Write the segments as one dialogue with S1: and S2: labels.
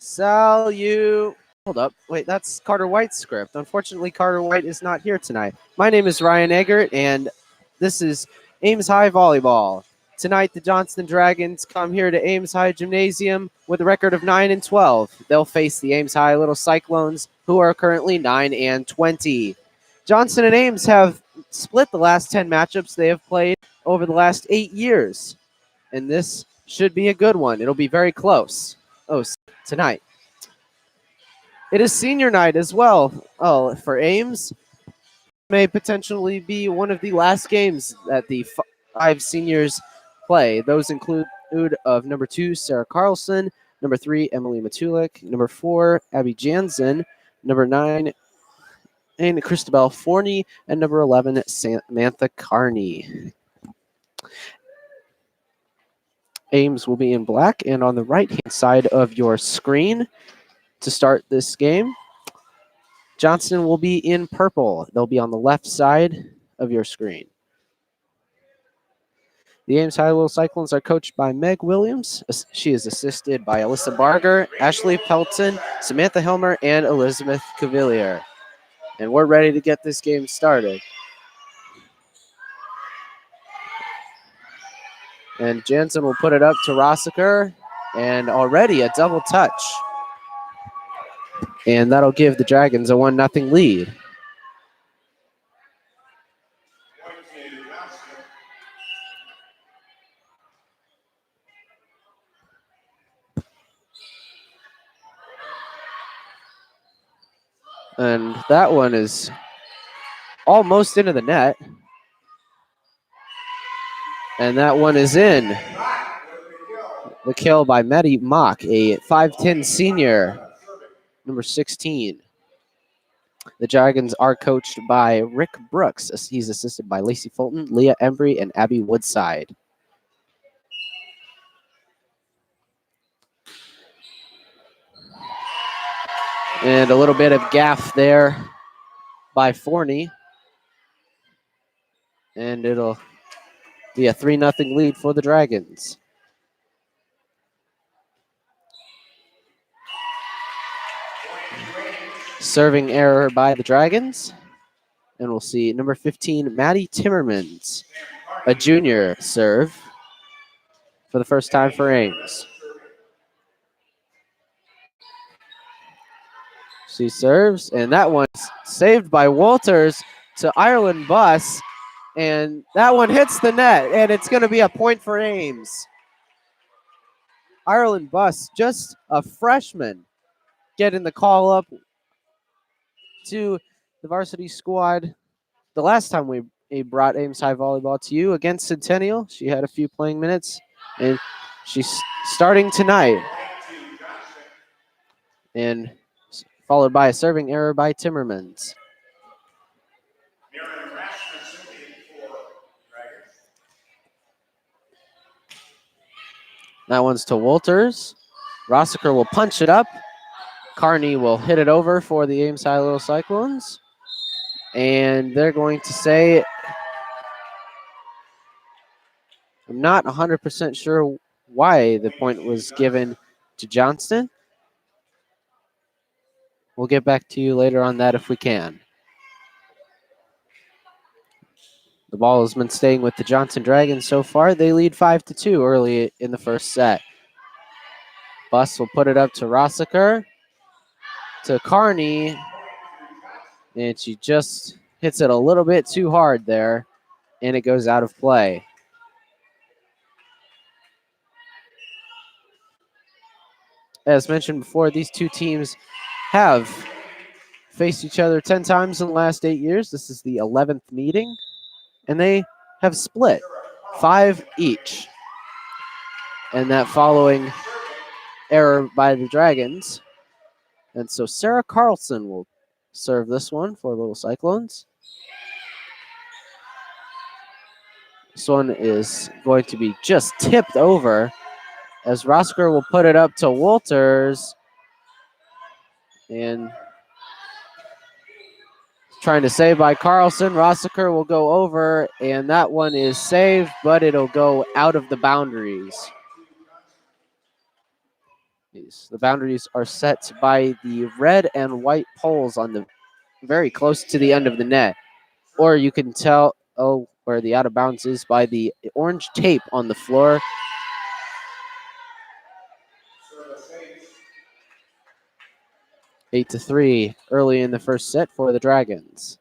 S1: Hold up. Wait, that's Carter White's script. Unfortunately, Carter White is not here tonight. My name is Ryan Eggert, and this is Ames High Volleyball. Tonight, the Johnston Dragons come here to Ames High Gymnasium with a record of 9-12. They'll face the Ames High Little Cyclones, who are currently 9-20. Johnston and Ames have split the last 10 matchups they have played over the last 8 years, and this should be a good one. It'll be very close. Tonight. It is senior night as well. For Ames, may potentially be one of the last games that the 5 seniors play. Those include of number 2, Sarah Carlson, number 3, Emily Matulik, number 4, Abby Jansen, number 9, and Christabel Forney, and number 11, Samantha Carney. Ames will be in black, and on the right-hand side of your screen to start this game, Johnston will be in purple. They'll be on the left side of your screen. The Ames High Little Cyclones are coached by Meg Williams. She is assisted by Alyssa Barger, Ashley Pelton, Samantha Helmer, and Elizabeth Cavalier. And we're ready to get this game started. And Jansen will put it up to Rossiker, and already a double touch. And that'll give the Dragons a 1-0 lead. And that one is almost into the net. And that one is in. The kill by Maddie Mock, a 5'10 senior, number 16. The Dragons are coached by Rick Brooks. He's assisted by Lacey Fulton, Leah Embry, and Abby Woodside. And a little bit of gaff there by Forney. And it'll be a 3-0 lead for the Dragons. Serving error by the Dragons. And we'll see number 15, Maddie Timmermans, a junior, serve for the first time for Ames. She serves, and that one's saved by Walters to Ireland Buss. And that one hits the net, and it's going to be a point for Ames. Ireland Buss, just a freshman, getting the call up to the varsity squad. The last time we brought Ames High Volleyball to you against Centennial, she had a few playing minutes, and she's starting tonight. And followed by a serving error by Timmermans. That one's to Walters. Rossiker will punch it up. Carney will hit it over for the Ames High Little Cyclones. And they're going to say, I'm not 100% sure why the point was given to Johnston. We'll get back to you later on that if we can. The ball has been staying with the Johnston Dragons so far. They lead 5-2 early in the first set. Buss will put it up to Rossiker, to Carney, and she just hits it a little bit too hard there, and it goes out of play. As mentioned before, these two teams have faced each other 10 times in the last 8 years. This is the 11th meeting, and they have split 5 each. And that following error by the Dragons. And so Sarah Carlson will serve this one for Little Cyclones. This one is going to be just tipped over as Rosker will put it up to Walters. And trying to save by Carlson. Rossiker will go over, and that one is saved, but it'll go out of the boundaries. The boundaries are set by the red and white poles on the very close to the end of the net. Or you can tell where the out of bounds is by the orange tape on the floor. Eight to 3 early in the first set for the Dragons.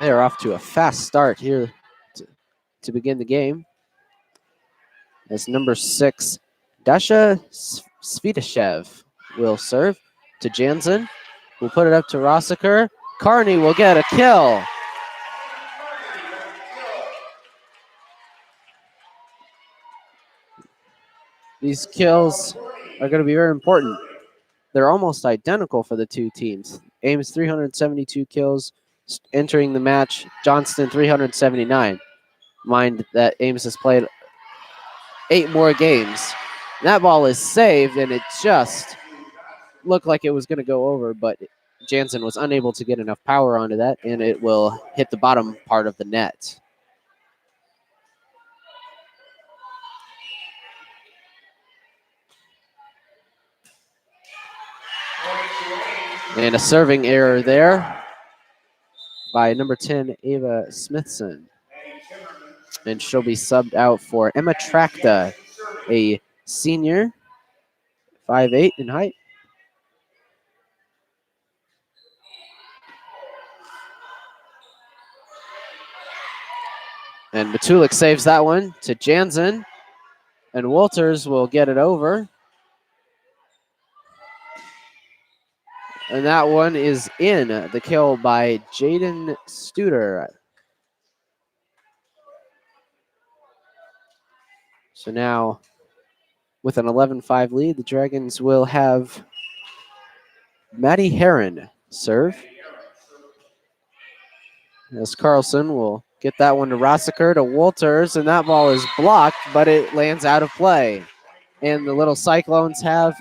S1: They are off to a fast start here to begin the game. As number 6, Dasha Svitashev will serve to Jansen. We'll put it up to Rossiker. Carney will get a kill. These kills are going to be very important. They're almost identical for the two teams. Ames 372 kills entering the match. Johnston 379. Mind that Ames has played 8 more games. That ball is saved, and it just looked like it was going to go over, but Jansen was unable to get enough power onto that, and it will hit the bottom part of the net. And a serving error there by number 10, Ava Smithson. And she'll be subbed out for Emma Tracta, a senior, 5'8" in height. And Matulik saves that one to Jansen. And Walters will get it over. And that one is in. The kill by Jaden Studer. So now, with an 11-5 lead, the Dragons will have Maddie Heron serve. As Carlson will get that one to Rossiker, to Walters, and that ball is blocked, but it lands out of play. And the little Cyclones have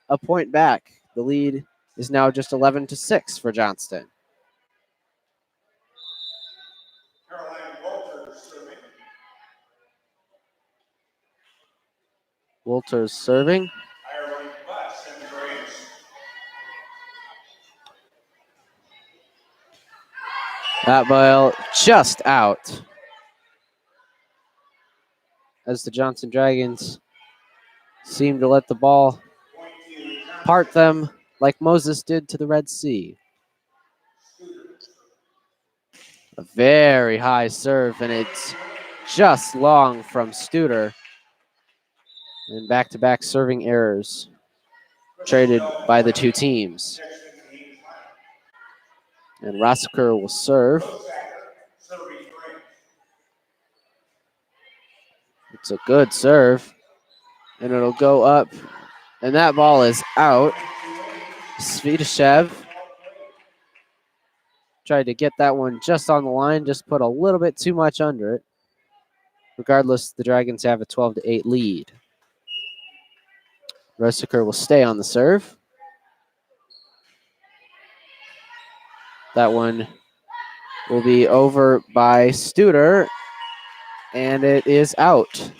S1: a point back. The lead is now just 11-6 for Johnston. Walters serving. That ball just out. As the Johnston Dragons seem to let the ball part them like Moses did to the Red Sea. A very high serve, and it's just long from Studer. And back-to-back serving errors traded by the two teams. And Rossiker will serve. It's a good serve. And it'll go up. And that ball is out. Svitashev tried to get that one just on the line, just put a little bit too much under it. Regardless, the Dragons have a 12-8 lead. Rossiker will stay on the serve. That one will be over by Studer, and it is out.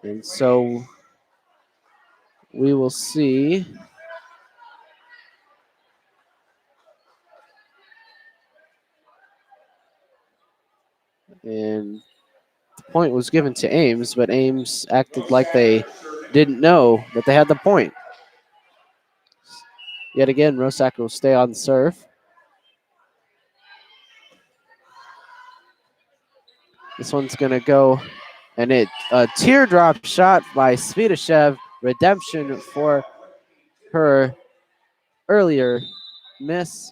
S1: And so we will see and the point was given to Ames, but Ames acted like they didn't know that they had the point. Yet again, Rossiker will stay on the serve. This one's going to go, and a teardrop shot by Svitashev. Redemption for her earlier miss.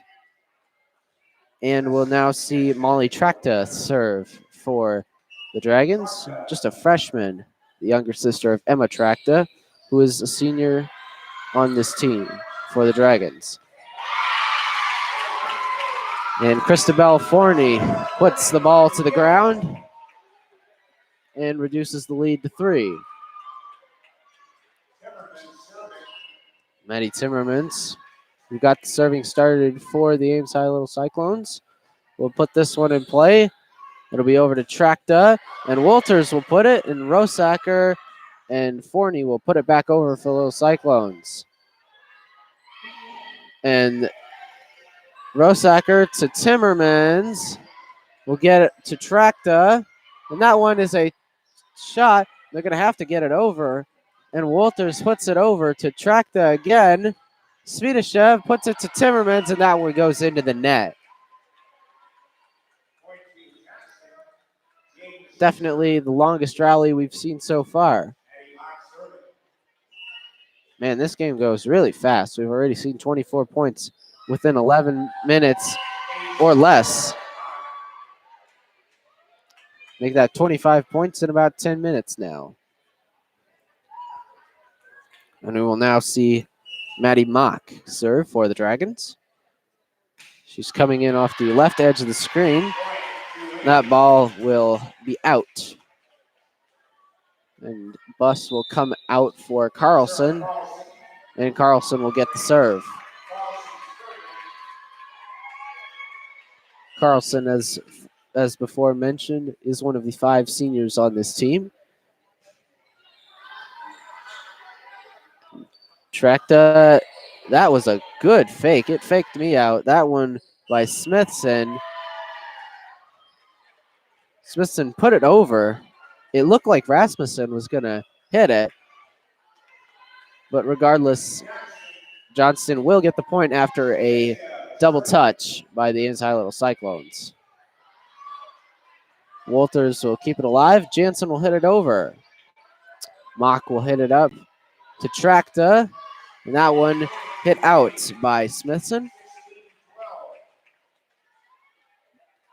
S1: And we'll now see Molly Tracta serve for the Dragons. Just a freshman, the younger sister of Emma Tracta, who is a senior on this team for the Dragons. And Christabel Forney puts the ball to the ground and reduces the lead to 3. Maddie Timmermans We got the serving started for the Ames High Little Cyclones. We'll put this one in play. It'll be over to Tracta, and Walters will put it, and Rosacker and Forney will put it back over for Little Cyclones. And Rosacker to Timmermans. We'll get it to Tracta, and that one is a shot. They're going to have to get it over, and Walters puts it over to Tracta again. Svidashev puts it to Timmermans, and that one goes into the net. Definitely the longest rally we've seen so far. Man, this game goes really fast. We've already seen 24 points within 11 minutes or less. Make that 25 points in about 10 minutes now. And we will now see Maddie Mock serve for the Dragons. She's coming in off the left edge of the screen. That ball will be out. And Buss will come out for Carlson. And Carlson will get the serve. Carlson, as before mentioned, is one of the 5 seniors on this team. Tracta, that was a good fake. It faked me out. That one by Smithson. Smithson put it over. It looked like Rasmussen was going to hit it. But regardless, Johnston will get the point after a double touch by the Ames High Little Cyclones. Walters will keep it alive. Jansen will hit it over. Mock will hit it up to Tracta. And that one hit out by Smithson.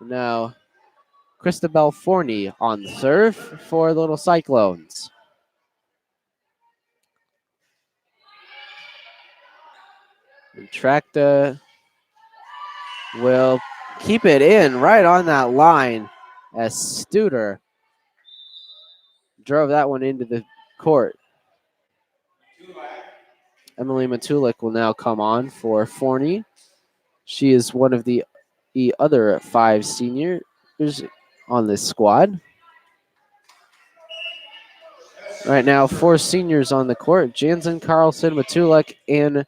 S1: Now, Christabel Forney on the serve for the Little Cyclones. And Tracta will keep it in right on that line as Studer drove that one into the court. Emily Matulik will now come on for Forney. She is one of the other 5 seniors on this squad. Right now, 4 seniors on the court: Jansen, Carlson, Matulik, and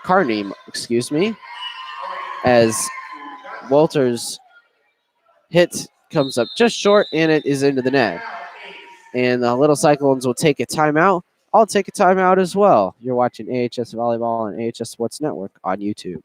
S1: Carney, excuse me. As Walters' hit comes up just short, and it is into the net. And the Little Cyclones will take a timeout. I'll take a timeout as well. You're watching AHS Volleyball on AHS Sports Network on YouTube.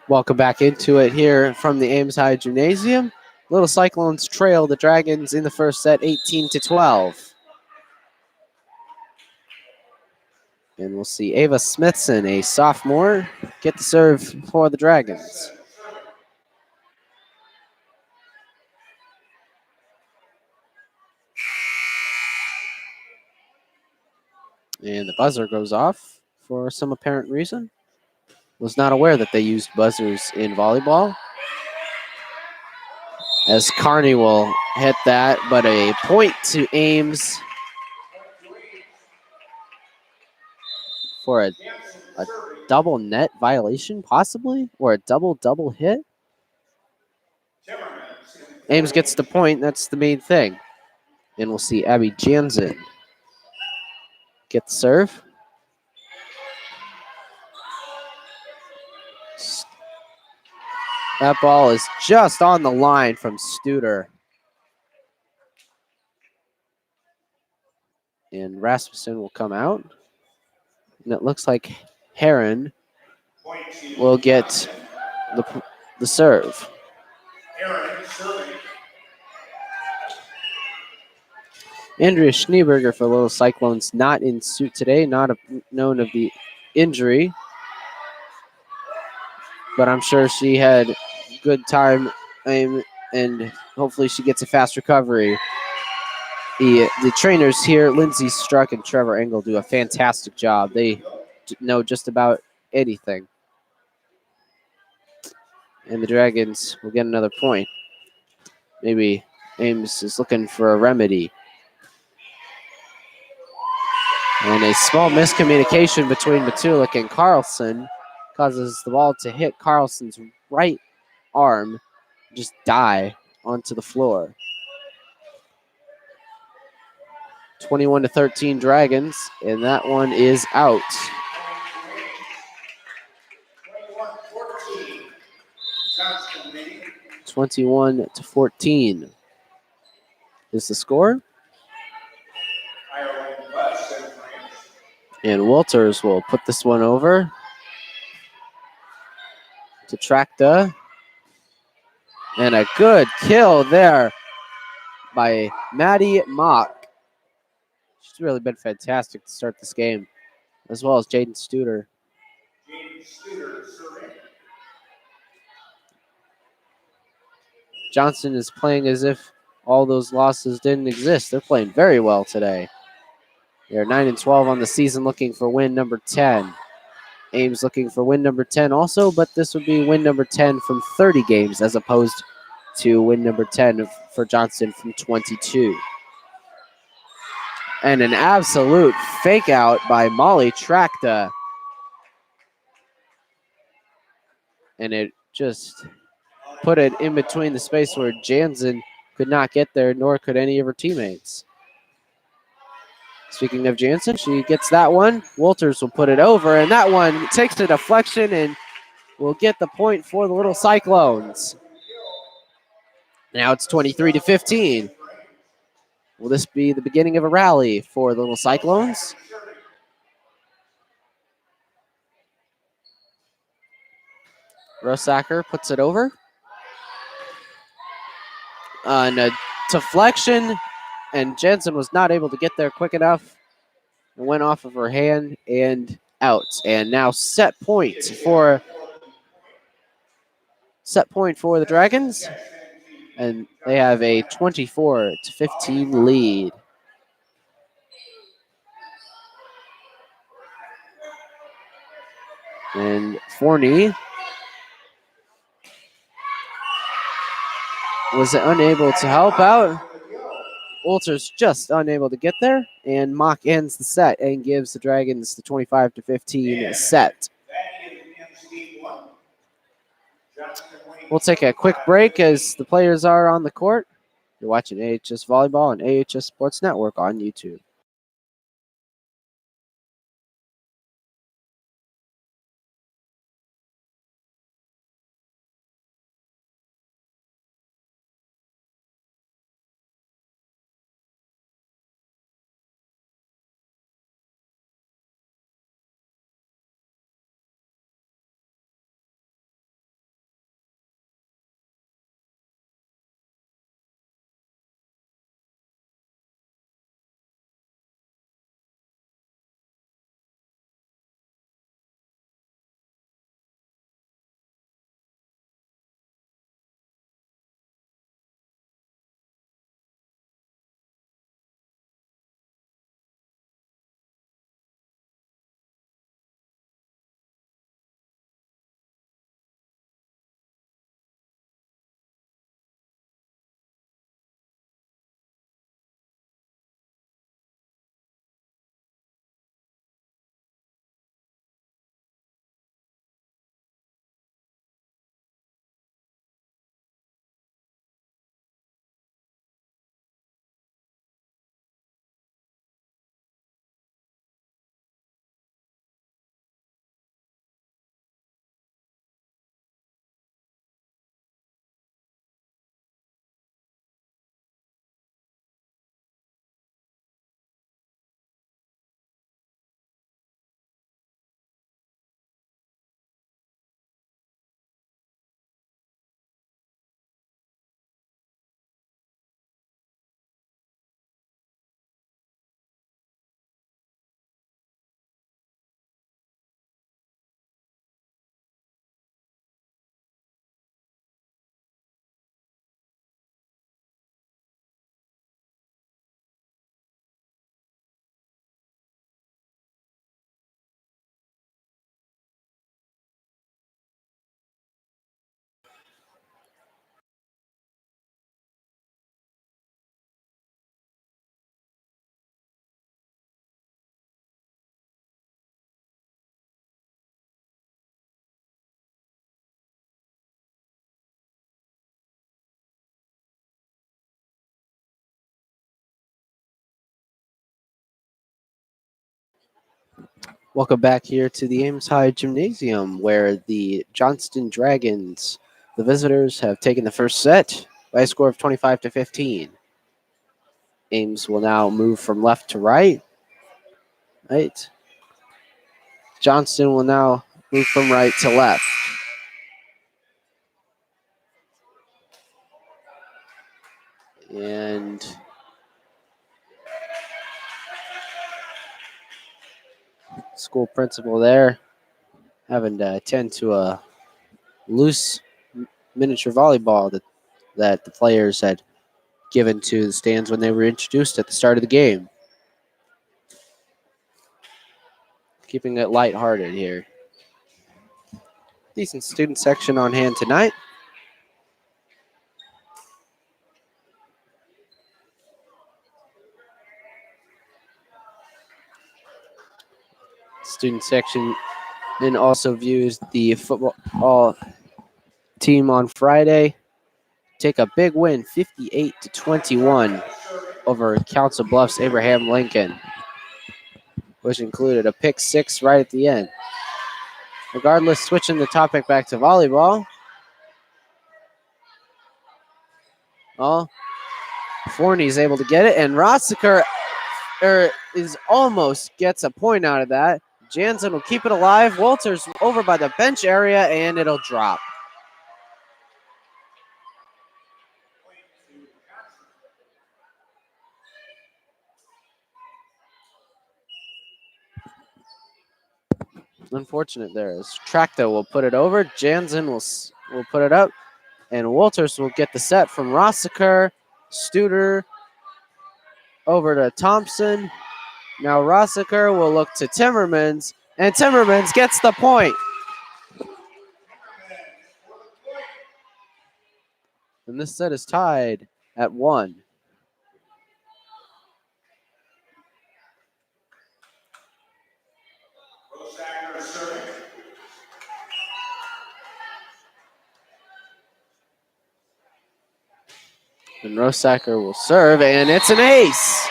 S1: Welcome back into it here from the Ames High Gymnasium. Little Cyclones trail the Dragons in the first set 18-12. And we'll see Ava Smithson, a sophomore, get the serve for the Dragons. And the buzzer goes off for some apparent reason. Was not aware that they used buzzers in volleyball. As Carney will hit that, but a point to Ames for a double net violation, possibly, or a double hit. Ames gets the point. That's the main thing. And we'll see Abby Jansen get the serve. That ball is just on the line from Studer. And Rasmussen will come out. And it looks like Heron will get the serve. Andrea Schneeberger for the Little Cyclones not in suit today, not known of the injury, but I'm sure she had good time and hopefully she gets a fast recovery. The trainers here, Lindsay Struck and Trevor Engel, do a fantastic job. They know just about anything. And the Dragons will get another point. Maybe Ames is looking for a remedy. And a small miscommunication between Matulik and Carlson causes the ball to hit Carlson's right arm, just die onto the floor. 21-13 Dragons, and that one is out. 21-14 is the score. And Walters will put this one over to Tracta. And a good kill there by Maddie Mock. She's really been fantastic to start this game, as well as Jaden Studer. Johnston is playing as if all those losses didn't exist. They're playing very well today. They're 9-12 on the season, looking for win number 10. Ames looking for win number 10 also, but this would be win number 10 from 30 games as opposed to win number 10 for Johnston from 22. And an absolute fake out by Molly Tracta. And it just put it in between the space where Jansen could not get there, nor could any of her teammates. Speaking of Jansen, she gets that one. Walters will put it over, and that one takes a deflection and will get the point for the Little Cyclones. Now it's 23-15. Will this be the beginning of a rally for the Little Cyclones? Rosacker puts it over. And a deflection, and Jensen was not able to get there quick enough. It went off of her hand and out. And now set point for the Dragons. And they have a 24-15 lead. And Forney was unable to help out. Walters just unable to get there, and Mock ends the set and gives the Dragons the 25-15 set. We'll take a quick break as the players are on the court. You're watching AHS Volleyball and AHS Sports Network on YouTube. Welcome back here to the Ames High Gymnasium, where the Johnston Dragons, the visitors, have taken the first set by a score of 25-15. Ames will now move from left to right. Right. Johnston will now move from right to left. And school principal there having to attend to a loose miniature volleyball that the players had given to the stands when they were introduced at the start of the game. Keeping it lighthearted here. Decent student section on hand tonight. Student section then also views the football team on Friday take a big win, 58-21 over Council Bluffs Abraham Lincoln, which included a pick six right at the end. Regardless, switching the topic back to volleyball. Well, Forney's able to get it, and Rossiker almost gets a point out of that. Jansen will keep it alive. Walters over by the bench area, and it'll drop. Unfortunate there. As Tracta will put it over. Jansen will put it up, and Walters will get the set from Rossiker. Studer over to Thompson. Now Rossiker will look to Timmermans, and Timmermans gets the point. And this set is tied at 1. And Rosacker will serve, and it's an ace.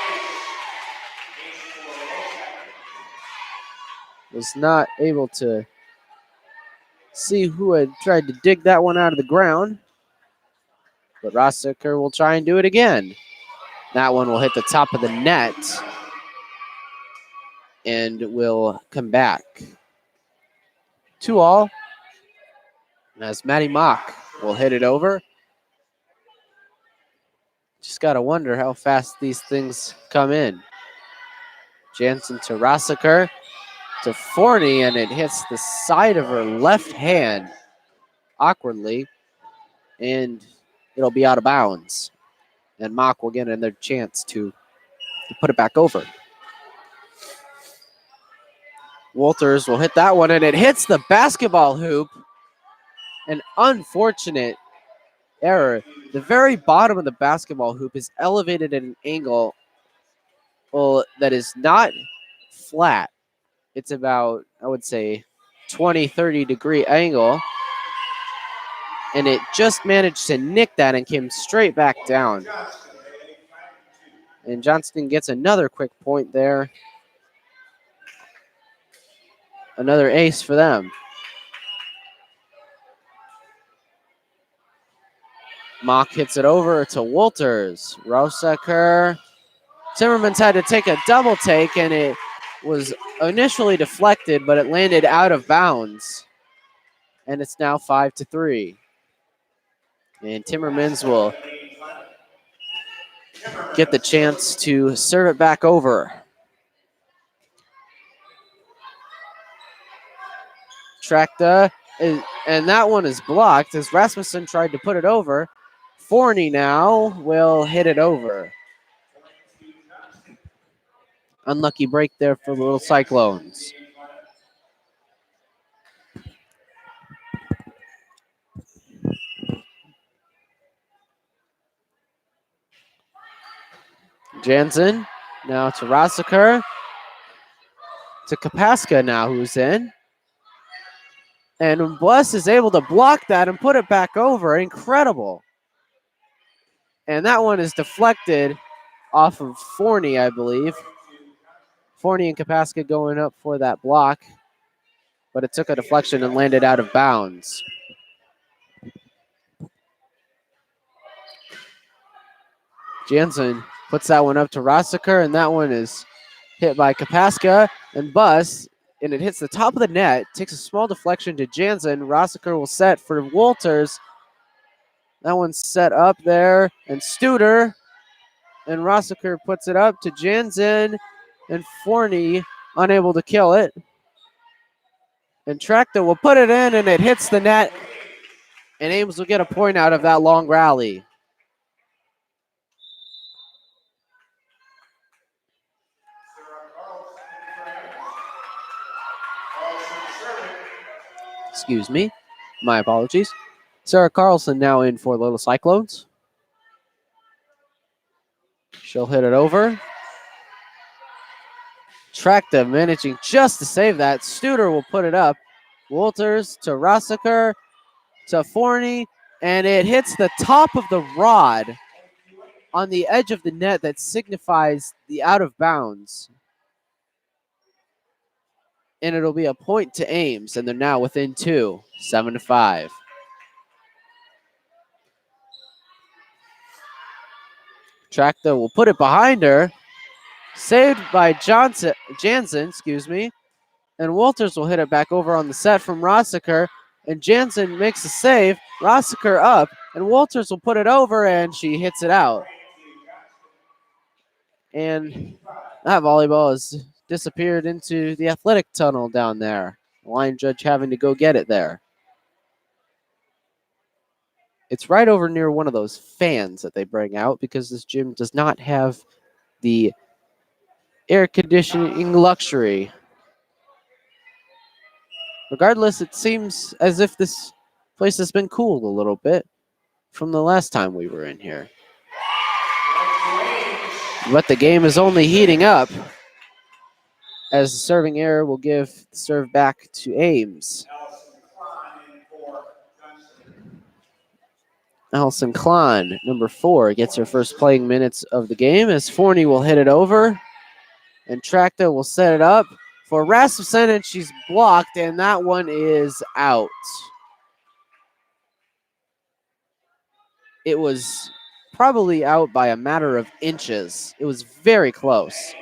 S1: Was not able to see who had tried to dig that one out of the ground. But Rosacker will try and do it again. That one will hit the top of the net and will come back. 2-all. As Matty Mock will hit it over. Just got to wonder how fast these things come in. Jansen to Rossiker to Forney, and it hits the side of her left hand awkwardly, and it'll be out of bounds. And Mock will get another chance to put it back over. Walters will hit that one, and it hits the basketball hoop. An unfortunate error. The very bottom of the basketball hoop is elevated at an angle that is not flat. It's about, I would say, 20, 30 degree angle. And it just managed to nick that and came straight back down. And Johnston gets another quick point there. Another ace for them. Mock hits it over to Walters. Rosacker. Timmermans had to take a double take, and it was initially deflected, but it landed out of bounds. And it's now 5-3. And Timmermans will get the chance to serve it back over. Tracta, and that one is blocked as Rasmussen tried to put it over. Forney now will hit it over. Unlucky break there for the little Cyclones. Jansen now to Rossiker. To Kapaska now, who's in. And Bless is able to block that and put it back over. Incredible. And that one is deflected off of Forney, I believe. Forney and Kapaska going up for that block, but it took a deflection and landed out of bounds. Jansen puts that one up to Rossiker, and that one is hit by Kapaska and busts, and it hits the top of the net, takes a small deflection to Jansen. Rossiker will set for Walters. That one's set up there, and Studer, and Rossiker puts it up to Jansen, and Forney unable to kill it. And Tracta will put it in, and it hits the net, and Ames will get a point out of that long rally. Excuse me. My apologies. Sarah Carlson now in for Little Cyclones. She'll hit it over. Tracta managing just to save that. Studer will put it up. Walters to Rossiker to Forney, and it hits the top of the rod on the edge of the net that signifies the out of bounds. And it'll be a point to Ames, and they're now within 2, 7-5. Tracta will put it behind her. Saved by Jansen, and Walters will hit it back over on the set from Rossiker, and Jansen makes a save. Rossiker up, and Walters will put it over, and she hits it out. And that volleyball has disappeared into the athletic tunnel down there. The line judge having to go get it there. It's right over near one of those fans that they bring out because this gym does not have the air conditioning luxury. Regardless, it seems as if this place has been cooled a little bit from the last time we were in here. But the game is only heating up as the serving error will give the serve back to Ames. Allison Klein, number 4, gets her first playing minutes of the game as Forney will hit it over. And Tracta will set it up for Rasmussen, and she's blocked, and that one is out. It was probably out by a matter of inches. It was very close.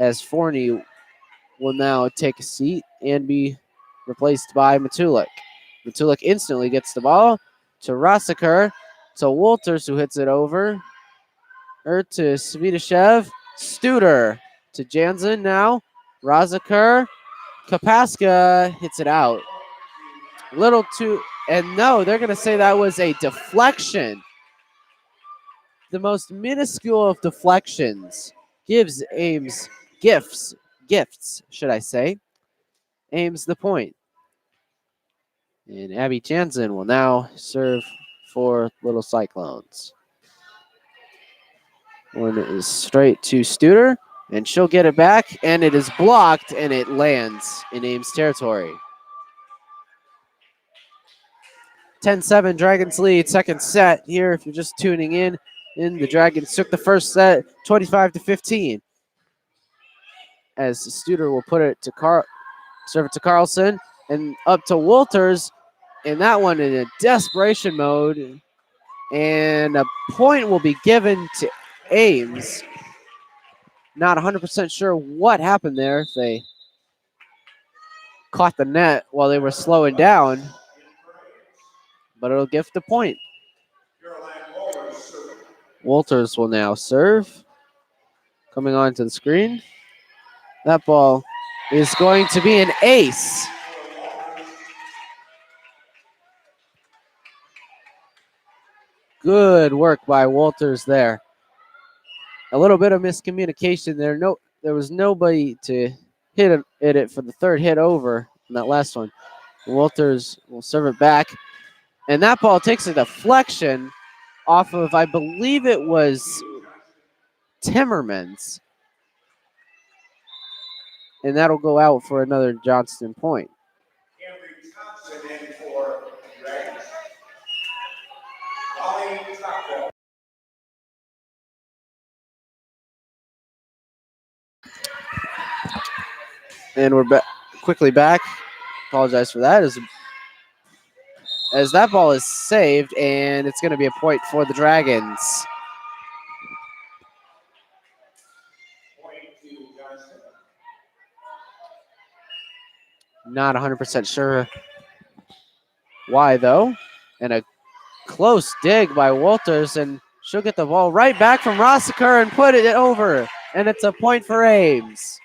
S1: As Forney will now take a seat and be replaced by Matulik. Matulik instantly gets the ball to Rossiker, to Walters, who hits it over. To Svidashev. Studer to Jansen now. Rossiker. Kapaska hits it out. Little too, and no, they're going to say that was a deflection. The most minuscule of deflections gives Ames gifts, should I say. Ames the point. And Abby Jansen will now serve for Little Cyclones. One is straight to Studer, and she'll get it back, and it is blocked, and it lands in Ames territory. 10-7, Dragons lead, second set here. If you're just tuning in, the Dragons took the first set 25-15. As Studer will put it to serve it to Carlson, and up to Walters, and that one in a desperation mode. And a point will be given to Ames. Not 100% sure what happened there, if they caught the net while they were slowing down, but it'll give the point. Walters will now serve. Coming onto the screen. That ball is going to be an ace. Good work by Walters there. A little bit of miscommunication there. There was nobody to hit it for the third hit over in that last one. Walters will serve it back. And that ball takes a deflection off of, I believe it was Timmermans. And that'll go out for another Johnston point. And we're quickly back. Apologize for that. As that ball is saved, and it's going to be a point for the Dragons. Not 100% sure why, though. And a close dig by Walters, and she'll get the ball right back from Rossiker and put it over. And it's a point for Ames.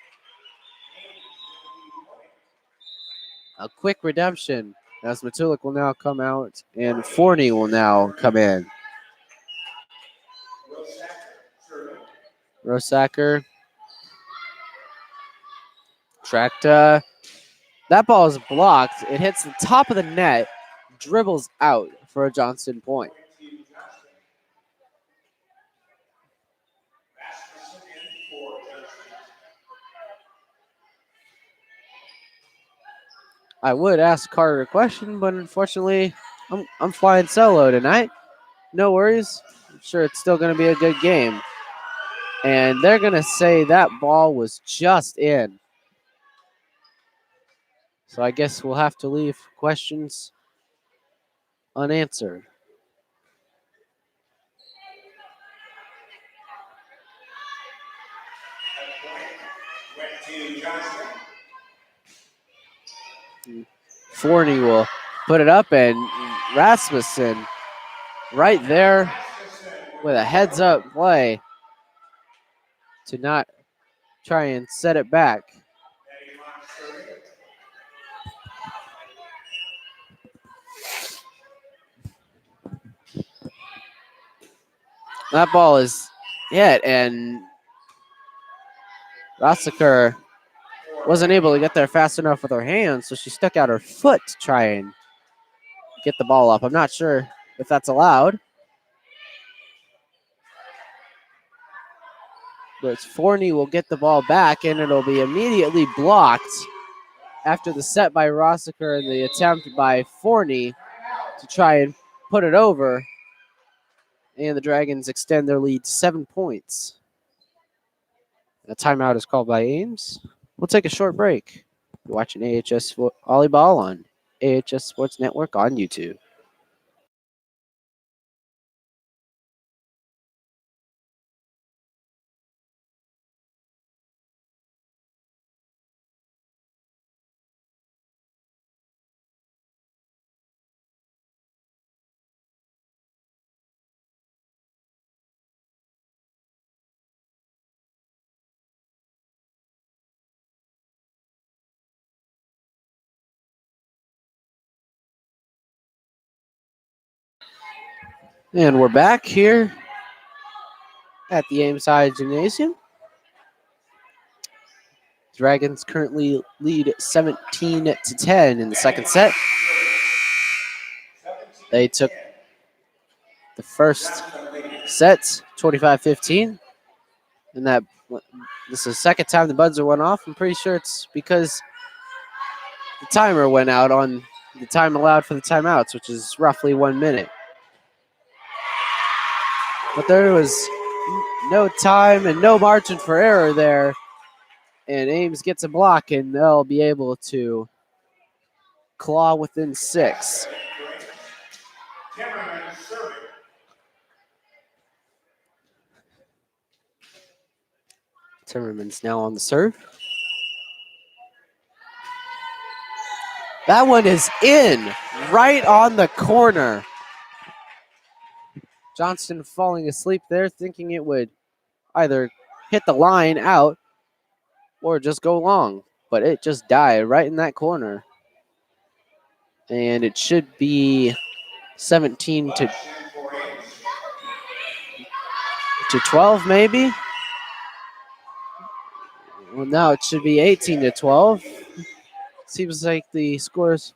S1: A quick redemption as Matulik will now come out and Forney will now come in. Rosacker. Tracked. That ball is blocked. It hits the top of the net, dribbles out for a Johnston point. I would ask Carter a question, but unfortunately, I'm flying solo tonight. No worries. I'm sure it's still going to be a good game. And they're going to say that ball was just in. So I guess we'll have to leave questions unanswered. Forney will put it up, and Rasmussen right there with a heads-up play to not try and set it back. That ball is hit, and Rossiker wasn't able to get there fast enough with her hands, so she stuck out her foot to try and get the ball up. I'm not sure if that's allowed. But Forney will get the ball back, and it'll be immediately blocked after the set by Rossiker and the attempt by Forney to try and put it over. And the Dragons extend their lead to 7 points. A timeout is called by Ames. We'll take a short break. You're watching AHS Volleyball on AHS Sports Network on YouTube. And we're back here at the Ames High Gymnasium. Dragons currently lead 17-10 in the second set. They took the first set 25-15, and this is the second time the buzzer went off. I'm pretty sure it's because the timer went out on the time allowed for the timeouts, which is roughly 1 minute. But there was no time and no margin for error there. And Ames gets a block, and they'll be able to claw within 6. Timmerman's now on the serve. That one is in, right on the corner. Johnston falling asleep there, thinking it would either hit the line out or just go long. But it just died right in that corner. And it should be 17-12 maybe. Well, now it should be 18-12. Seems like the scores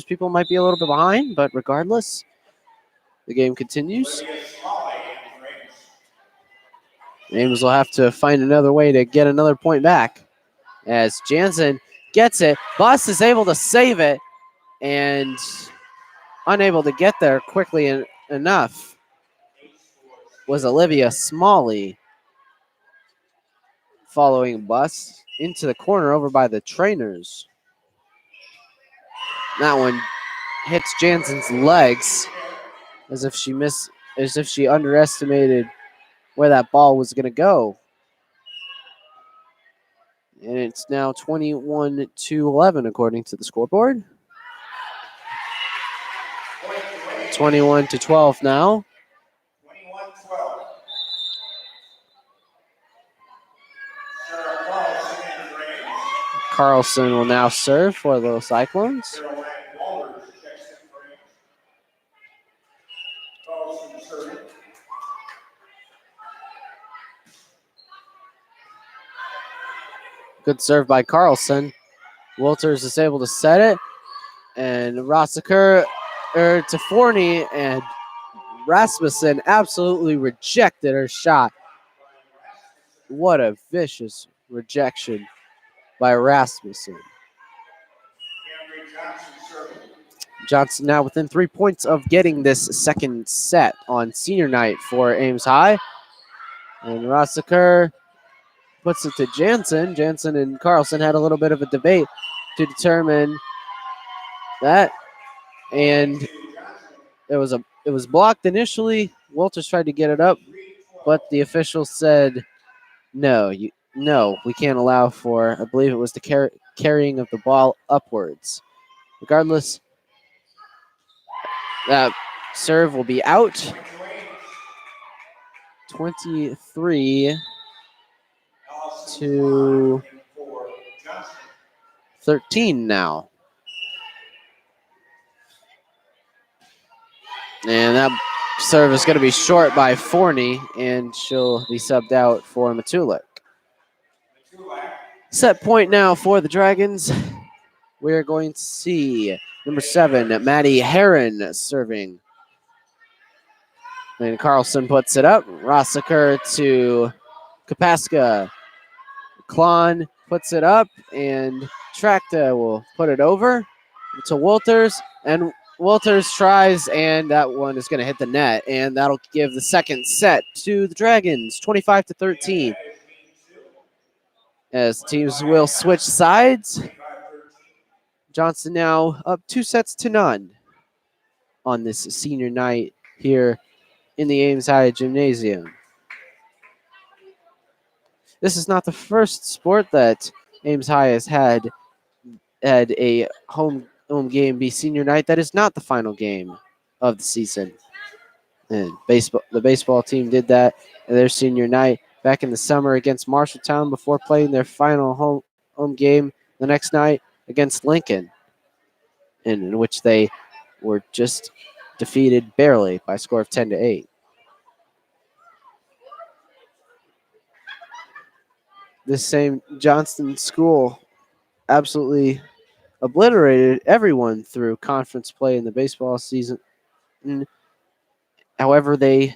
S1: people might be a little bit behind, but regardless, the game continues. Ames will have to find another way to get another point back. As Jansen gets it, Buss is able to save it and unable to get there quickly enough was Olivia Smalley following Buss into the corner over by the trainers. That one hits Jansen's legs as if she underestimated where that ball was going to go. And it's now 21-11 according to the scoreboard. 21-12 now.
S2: 21-12.
S1: Carlson will now serve for the Cyclones. Good serve by Carlson. Wolters is able to set it. And Rossiker to Forney, and Rasmussen absolutely rejected her shot. What a vicious rejection by Rasmussen. Johnston now within 3 points of getting this second set on senior night for Ames High. And Rossiker puts it to Jansen. Jansen and Carlson had a little bit of a debate to determine that. And it was blocked initially. Wolters tried to get it up, but the official said, no, we can't allow for, I believe it was the carrying of the ball upwards. Regardless, that serve will be out. 23-13 now. And that serve is going to be short by Forney, and she'll be subbed out for Matulik. Set point now for the Dragons. We're going to see number 7, Maddie Heron serving. And Carlson puts it up. Rossiker to Kapaska. Klon puts it up, and Tracta will put it over to Wolters. And Wolters tries, and that one is going to hit the net, and that'll give the second set to the Dragons, 25-13. As teams will switch sides. Johnston now up 2-0 on this senior night here in the Ames High Gymnasium. This is not the first sport that Ames High has had a home game be senior night. That is not the final game of the season. And the baseball team did that in their senior night back in the summer against Marshalltown before playing their final home game the next night against Lincoln, in which they were just defeated barely by a score of 10-8. This same Johnston school absolutely obliterated everyone through conference play in the baseball season. However, they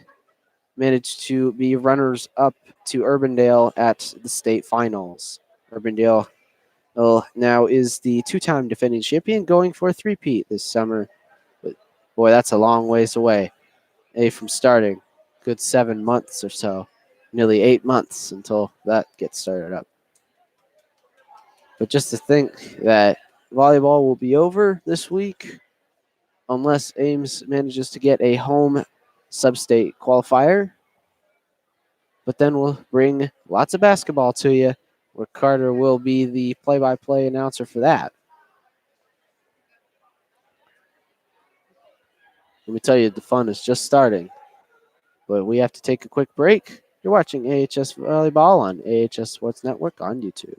S1: managed to be runners up to Urbandale at the state finals. Urbandale now is the 2-time defending champion, going for a three-peat this summer. But boy, that's a long ways away from starting. Good 7 months or so, nearly 8 months until that gets started up. But just to think that volleyball will be over this week unless Ames manages to get a home sub-state qualifier. But then we'll bring lots of basketball to you, where Carter will be the play-by-play announcer for that. Let me tell you, the fun is just starting. But we have to take a quick break. You're watching AHS Volleyball on AHS Sports Network on YouTube.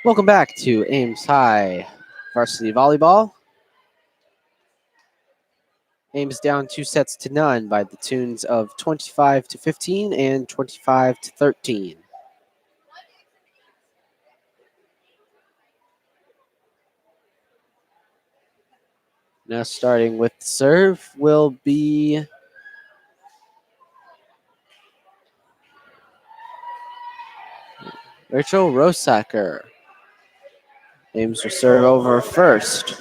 S1: Welcome back to Ames High Varsity Volleyball. Ames down 2-0 by the tunes of 25-15 and 25-13. Now starting with the serve will be Rachel Rosacker. Ames will serve over first.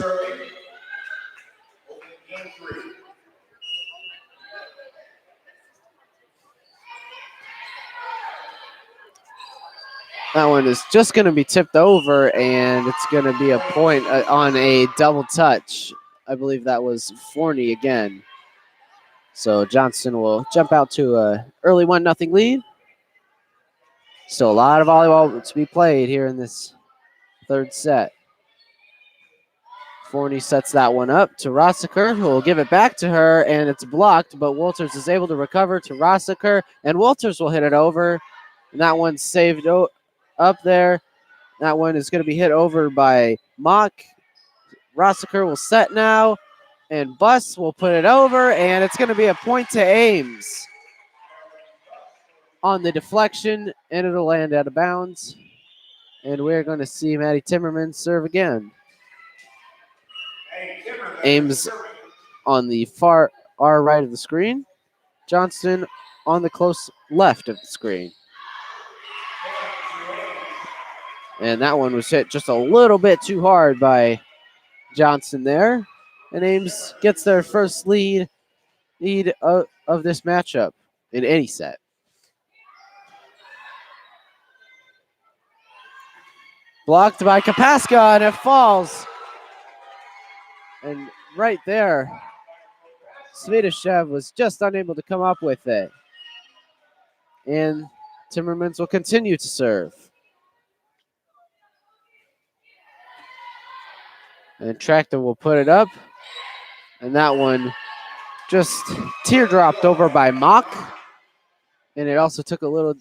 S1: That one is just going to be tipped over, and it's going to be a point on a double touch. I believe that was Forney again. So Johnston will jump out to an early 1-0 lead. Still a lot of volleyball to be played here in this third set. Forney sets that one up to Rosacker, who will give it back to her, and it's blocked, but Walters is able to recover to Rosacker, and Walters will hit it over. And that one's saved up there. That one is going to be hit over by Mock. Rosacker will set now, and Buss will put it over, and it's going to be a point to Ames on the deflection, and it'll land out of bounds. And we're going to see Maddie Timmerman serve again. Ames on the far right of the screen. Johnston on the close left of the screen. And that one was hit just a little bit too hard by Johnston there. And Ames gets their first lead of this matchup in any set. Blocked by Kapaska, and it falls. And right there, Svidashev was just unable to come up with it. And Timmermans will continue to serve. And Tractor will put it up. And that one just teardropped over by Mock. And it also took a little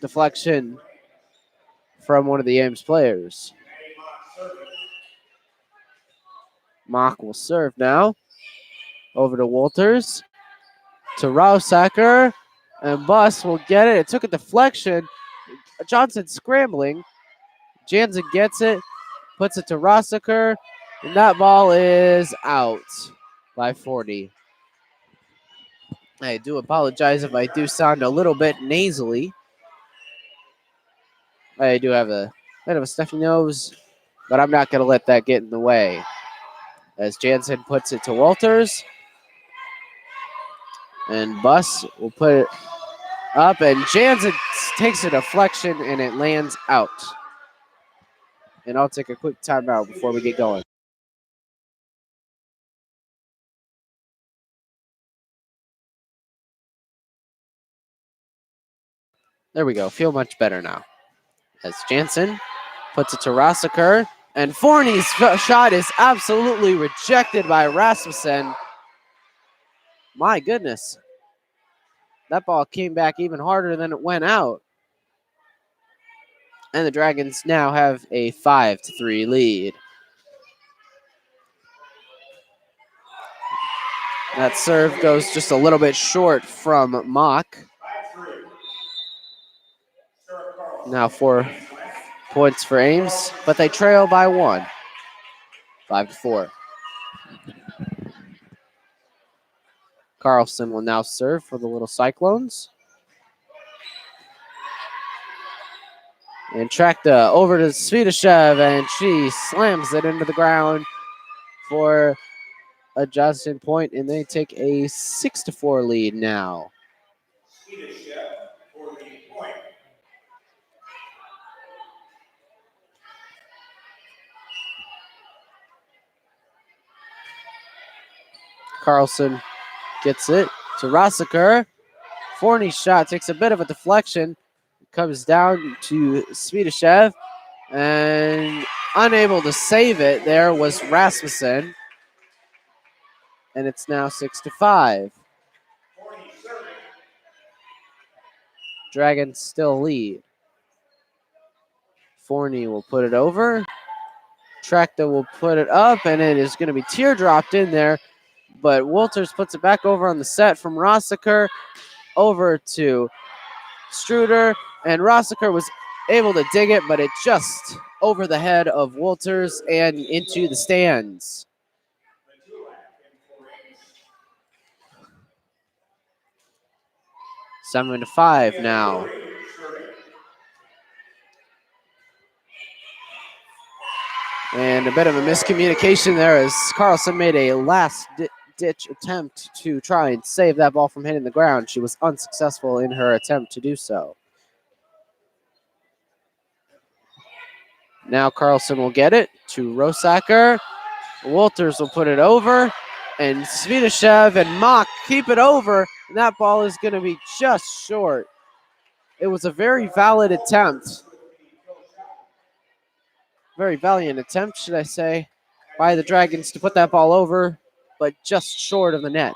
S1: deflection from one of the Ames players. Mock will serve now. Over to Walters. To Rosacker. And Buss will get it. It took a deflection. Johnson scrambling. Jansen gets it. Puts it to Rosacker. And that ball is out by 40. I do apologize if I do sound a little bit nasally. I do have a bit of a stuffy nose, but I'm not going to let that get in the way. As Jansen puts it to Walters. And Buss will put it up, and Jansen takes a deflection, and it lands out. And I'll take a quick timeout before we get going. There we go. Feel much better now. As Jansen puts it to Rosacker, and Forney's shot is absolutely rejected by Rasmussen. My goodness. That ball came back even harder than it went out. And the Dragons now have a 5-3 lead. That serve goes just a little bit short from Mock. Now 4 points for Ames, but they trail by 1. 5-4. Carlson will now serve for the little Cyclones. And Tracta over to Svidashev, and she slams it into the ground for a Johnston point, and they take a 6-4 lead now.
S2: For the point.
S1: Carlson gets it to Rosacker. Forney's shot takes a bit of a deflection. Comes down to Svidashev, and unable to save it there was Rasmussen. And it's now 6-5. Dragons still lead. Forney will put it over. Tracta will put it up, and it is going to be teardropped in there. But Wolters puts it back over on the set from Rossiker over to Struder. And Rossiker was able to dig it, but it just over the head of Wolters and into the stands. 7-5 now. And a bit of a miscommunication there as Carlson made a last-ditch attempt to try and save that ball from hitting the ground. She was unsuccessful in her attempt to do so. Now Carlson will get it to Rosacker. Wolters will put it over. And Svidashev and Mock keep it over. And that ball is going to be just short. It was a very valid attempt. Very valiant attempt, should I say, by the Dragons to put that ball over, but just short of the net.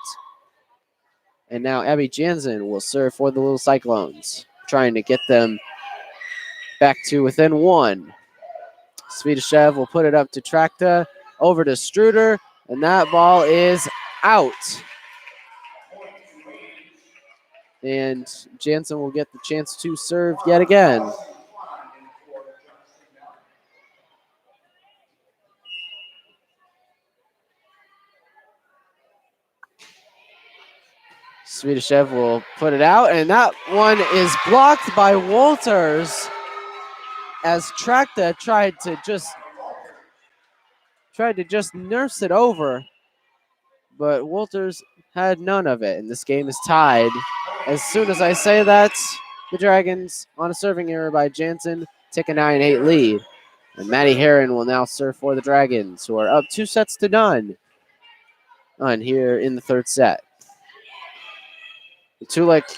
S1: And now Abby Jansen will serve for the Little Cyclones, trying to get them back to within one. Svidashev will put it up to Tracta, over to Struder, and that ball is out. And Jansen will get the chance to serve yet again. Svidashev will put it out, and that one is blocked by Wolters as Tracta tried to just nurse it over, but Wolters had none of it, and this game is tied. As soon as I say that, the Dragons, on a serving error by Jansen, take a 9-8 lead. And Maddie Herron will now serve for the Dragons, who are up 2-0 on here in the third set. Tulek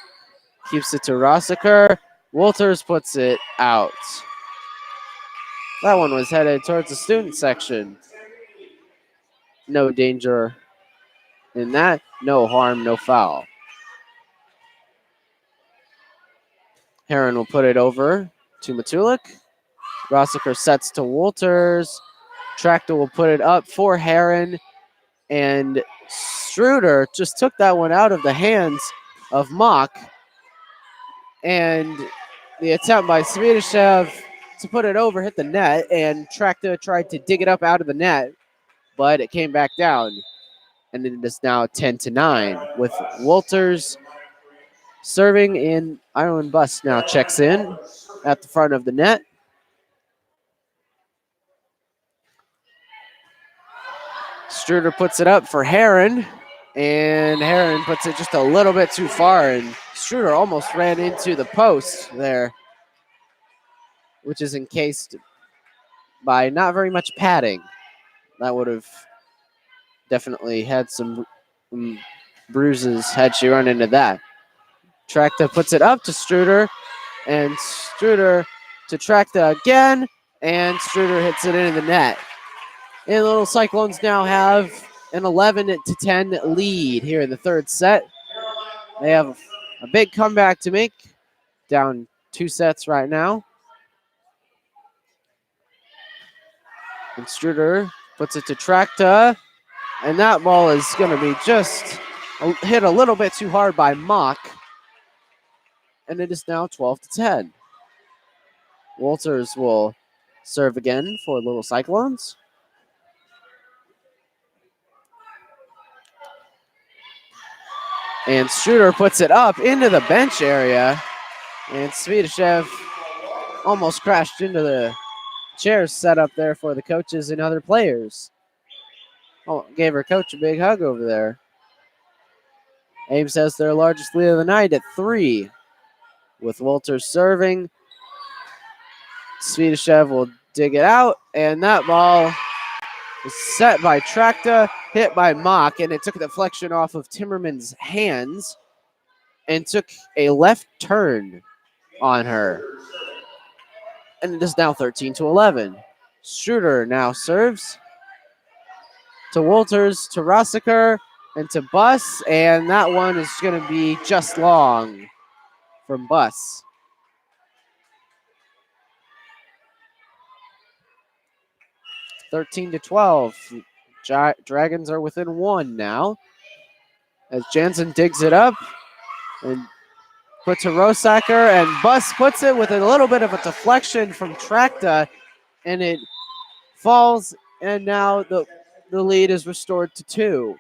S1: keeps it to Rossiker. Wolters puts it out. That one was headed towards the student section. No danger in that. No harm, no foul. Herron will put it over to Matulik. Rossiker sets to Wolters. Tracta will put it up for Herron. And Struder just took that one out of the hands of Mock. And the attempt by Svidashev to put it over hit the net, and Tracta tried to dig it up out of the net, but it came back down. And it is now 10-9 with Wolters serving in. Ireland Bus now checks in at the front of the net. Struder puts it up for Herron, and Herron puts it just a little bit too far, and Struder almost ran into the post there, which is encased by not very much padding. That would have definitely had some bruises had she run into that. Tracta puts it up to Struder, and Struder to Tracta again, and Struder hits it into the net. And the Little Cyclones now have an 11-10 lead here in the third set. They have a big comeback to make, down 2 sets right now. And Struder puts it to Tracta, and that ball is going to be just hit a little bit too hard by Mock. And it is now 12-10. Wolters will serve again for Little Cyclones. And Struder puts it up into the bench area. And Svidashev almost crashed into the chairs set up there for the coaches and other players. Oh, gave her coach a big hug over there. Ames has their largest lead of the night at 3. With Wolters serving, Svidashev will dig it out, and that ball is set by Tracta, hit by Mock, and it took a deflection off of Timmerman's hands and took a left turn on her. And it is now 13-11. Struder now serves to Wolters, to Rossiker, and to Buss, and that one is going to be just long from Buss. 13-12. Dragons are within 1 now. As Jansen digs it up and puts to Rosacker, and Bus puts it with a little bit of a deflection from Tracta, and it falls, and now the lead is restored to 2.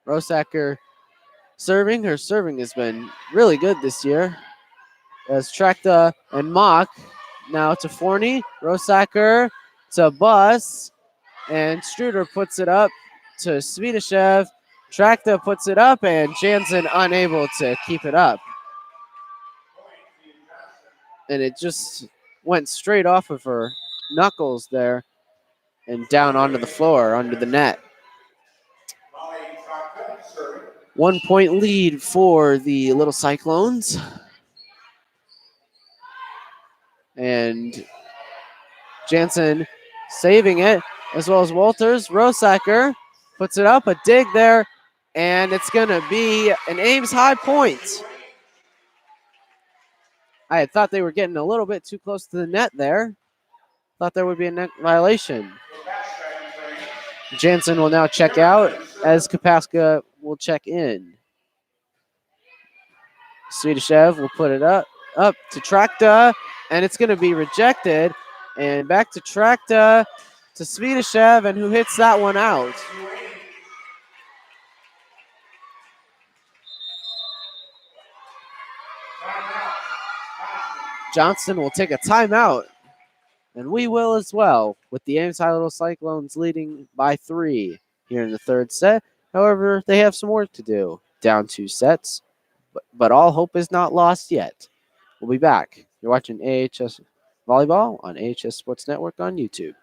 S1: Rosacker serving. Her serving has been really good this year. As Tracta and Mock now to Forney. Rosacker to Bus, and Struder puts it up to Svidashev. Tracta puts it up, and Jansen unable to keep it up. And it just went straight off of her knuckles there and down onto the floor, under the net. 1 point lead for the Little Cyclones. And Jansen saving it, as well as Walters. Rosacker puts it up, a dig there, and it's going to be an Ames high point. I had thought they were getting a little bit too close to the net there. Thought there would be a net violation. Jansen will now check out, as Kapaska will check in. Svidashev will put it up to Tracta, and it's going to be rejected. And back to Tracta, to Svidashev, and who hits that one out. Johnston will take a timeout, and we will as well, with the Ames High Little Cyclones leading by 3 here in the third set. However, they have some work to do, down 2 sets, but all hope is not lost yet. We'll be back. You're watching AHS Volleyball on AHS Sports Network on YouTube.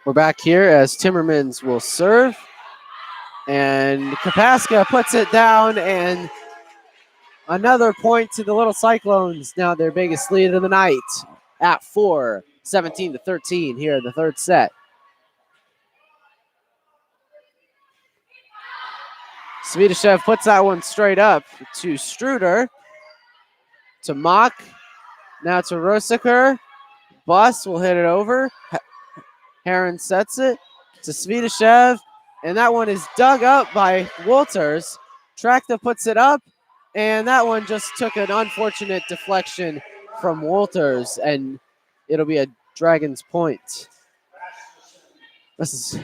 S1: We're back here as Timmermans will serve. And Kapaska puts it down, and another point to the Little Cyclones. Now their biggest lead of the night at 4, 17-13 here in the third set. Svidashev puts that one straight up to Struder, to Mock, now to Rosacker. Bus will hit it over. Heron sets it to Svidashev, and that one is dug up by Walters. Tracta puts it up, and that one just took an unfortunate deflection from Walters, and it'll be a Dragons point. This has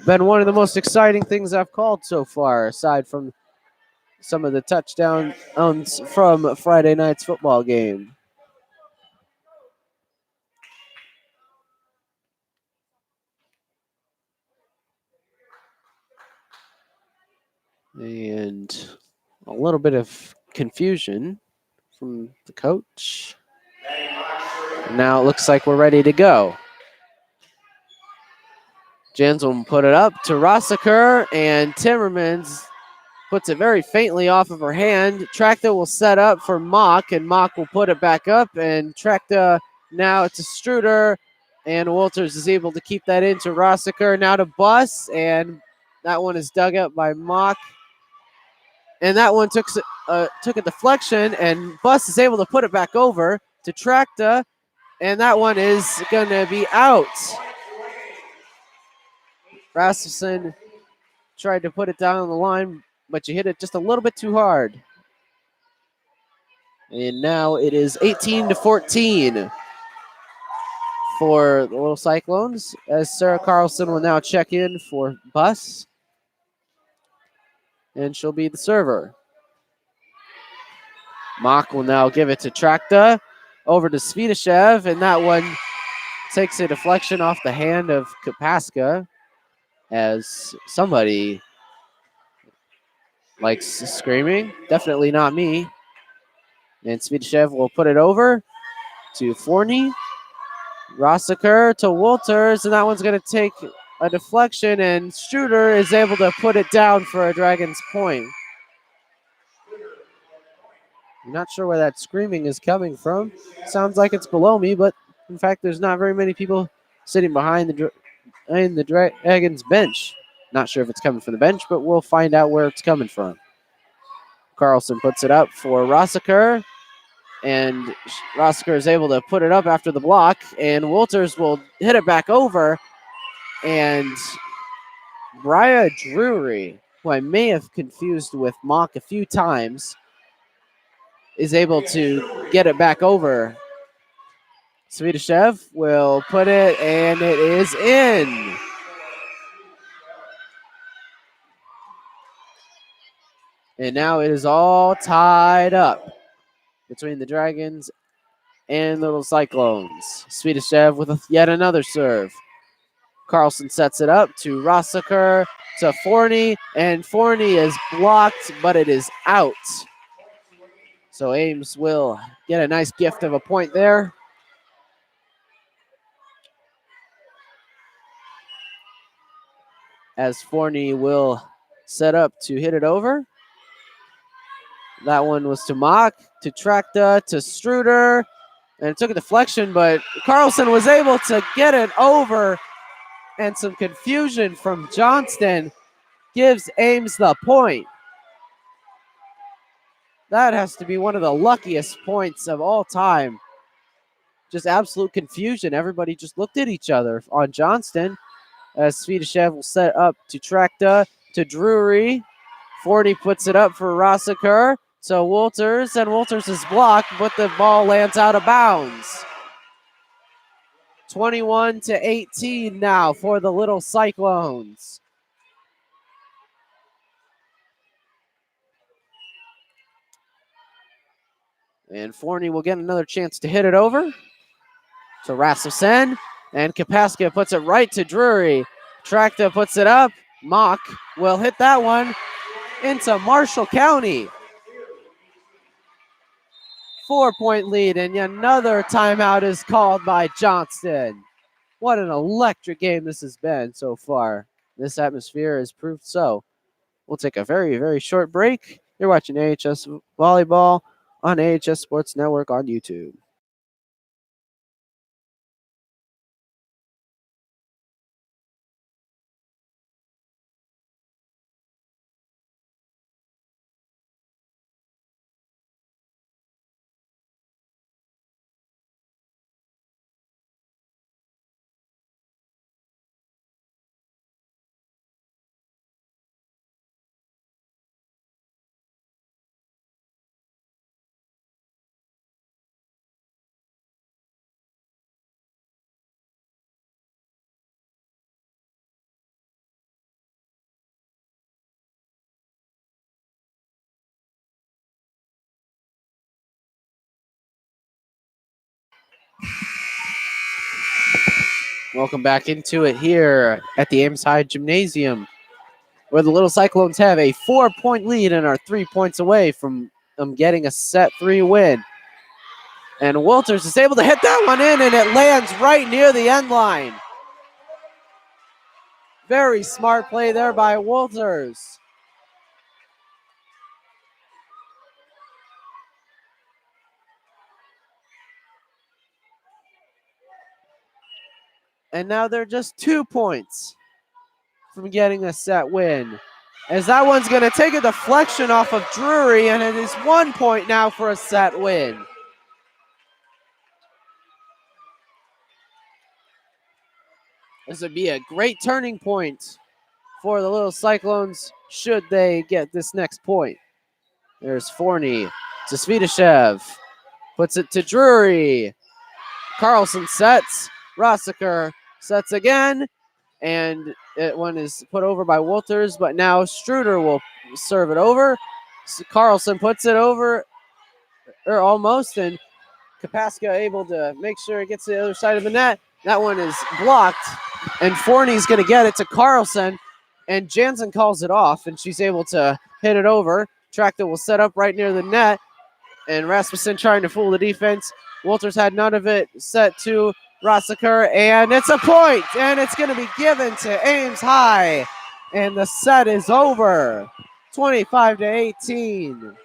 S1: been one of the most exciting things I've called so far, aside from some of the touchdowns from Friday night's football game. And a little bit of confusion from the coach. Now it looks like we're ready to go. Jansen will put it up to Rosacker, and Timmermans puts it very faintly off of her hand. Tracta will set up for Mock, and Mock will put it back up, and Tracta now to Struder, and Walters is able to keep that into Rosacker. Now to Bus, and that one is dug up by Mock. And that one took a deflection, and Bus is able to put it back over to Tracta, and that one is going to be out. Rasmussen tried to put it down on the line, but you hit it just a little bit too hard. And now it is 18-14 for the Little Cyclones, as Sarah Carlson will now check in for Bus, and she'll be the server. Mock will now give it to Tracta, over to Svidashev, and that one takes a deflection off the hand of Kapaska, as somebody likes screaming. Definitely not me. And Svidashev will put it over to Forney. Rossiker to Wolters, and that one's going to take a deflection, and Struder is able to put it down for a Dragons point. I'm not sure where that screaming is coming from. Sounds like it's below me, but in fact, there's not very many people sitting behind the Dragons bench. Not sure if it's coming from the bench, but we'll find out where it's coming from. Carlson puts it up for Rossiker, and Rossiker is able to put it up after the block, and Wolters will hit it back over, and Bria Drury, who I may have confused with Mock a few times, is able to get it back over. Svidashev will put it, and it is in. And now it is all tied up between the Dragons and Little Cyclones. Svidashev with yet another serve. Carlson sets it up to Rossiker, to Forney, and Forney is blocked, but it is out. So Ames will get a nice gift of a point there. As Forney will set up to hit it over. That one was to Mock, to Trakta, to Struder, and it took a deflection, but Carlson was able to get it over, and some confusion from Johnston gives Ames the point. That has to be one of the luckiest points of all time. Just absolute confusion. Everybody just looked at each other on Johnston. As Svidashev will set up to Trakta, to Drury. Forney puts it up for Rossiker. So Wolters, and Wolters is blocked, but the ball lands out of bounds. 21-18 now for the Little Cyclones. And Forney will get another chance to hit it over to Rasmussen. And Kapaska puts it right to Drury. Trakta puts it up. Mock will hit that one into Marshall County. 4-point lead, and another timeout is called by Johnston. What an electric game this has been so far. This atmosphere has proved so. We'll take a very, very short break. You're watching AHS Volleyball on AHS Sports Network on YouTube. Welcome back into it here at the Ames High Gymnasium, where the Little Cyclones have a 4-point lead and are 3 points away from getting a set 3 win. And Wolters is able to hit that one in, and it lands right near the end line. Very smart play there by Wolters. And now they're just 2 points from getting a set win. As that one's going to take a deflection off of Drury, and it is 1 point now for a set win. This would be a great turning point for the Little Cyclones should they get this next point. There's Forney to Svidashev. Puts it to Drury. Carlson sets. Rossiker sets again. And one is put over by Wolters, but now Struder will serve it over. So Carlson puts it over, or almost, and Kapaska able to make sure it gets to the other side of the net. That one is blocked, and Forney's going to get it to Carlson. and Jansen calls it off, and she's able to hit it over. Track that will set up right near the net, and Rasmussen trying to fool the defense. Walters had none of it. Set to Rossiker, and it's a point, and it's going to be given to Ames High, and the set is over, 25-18.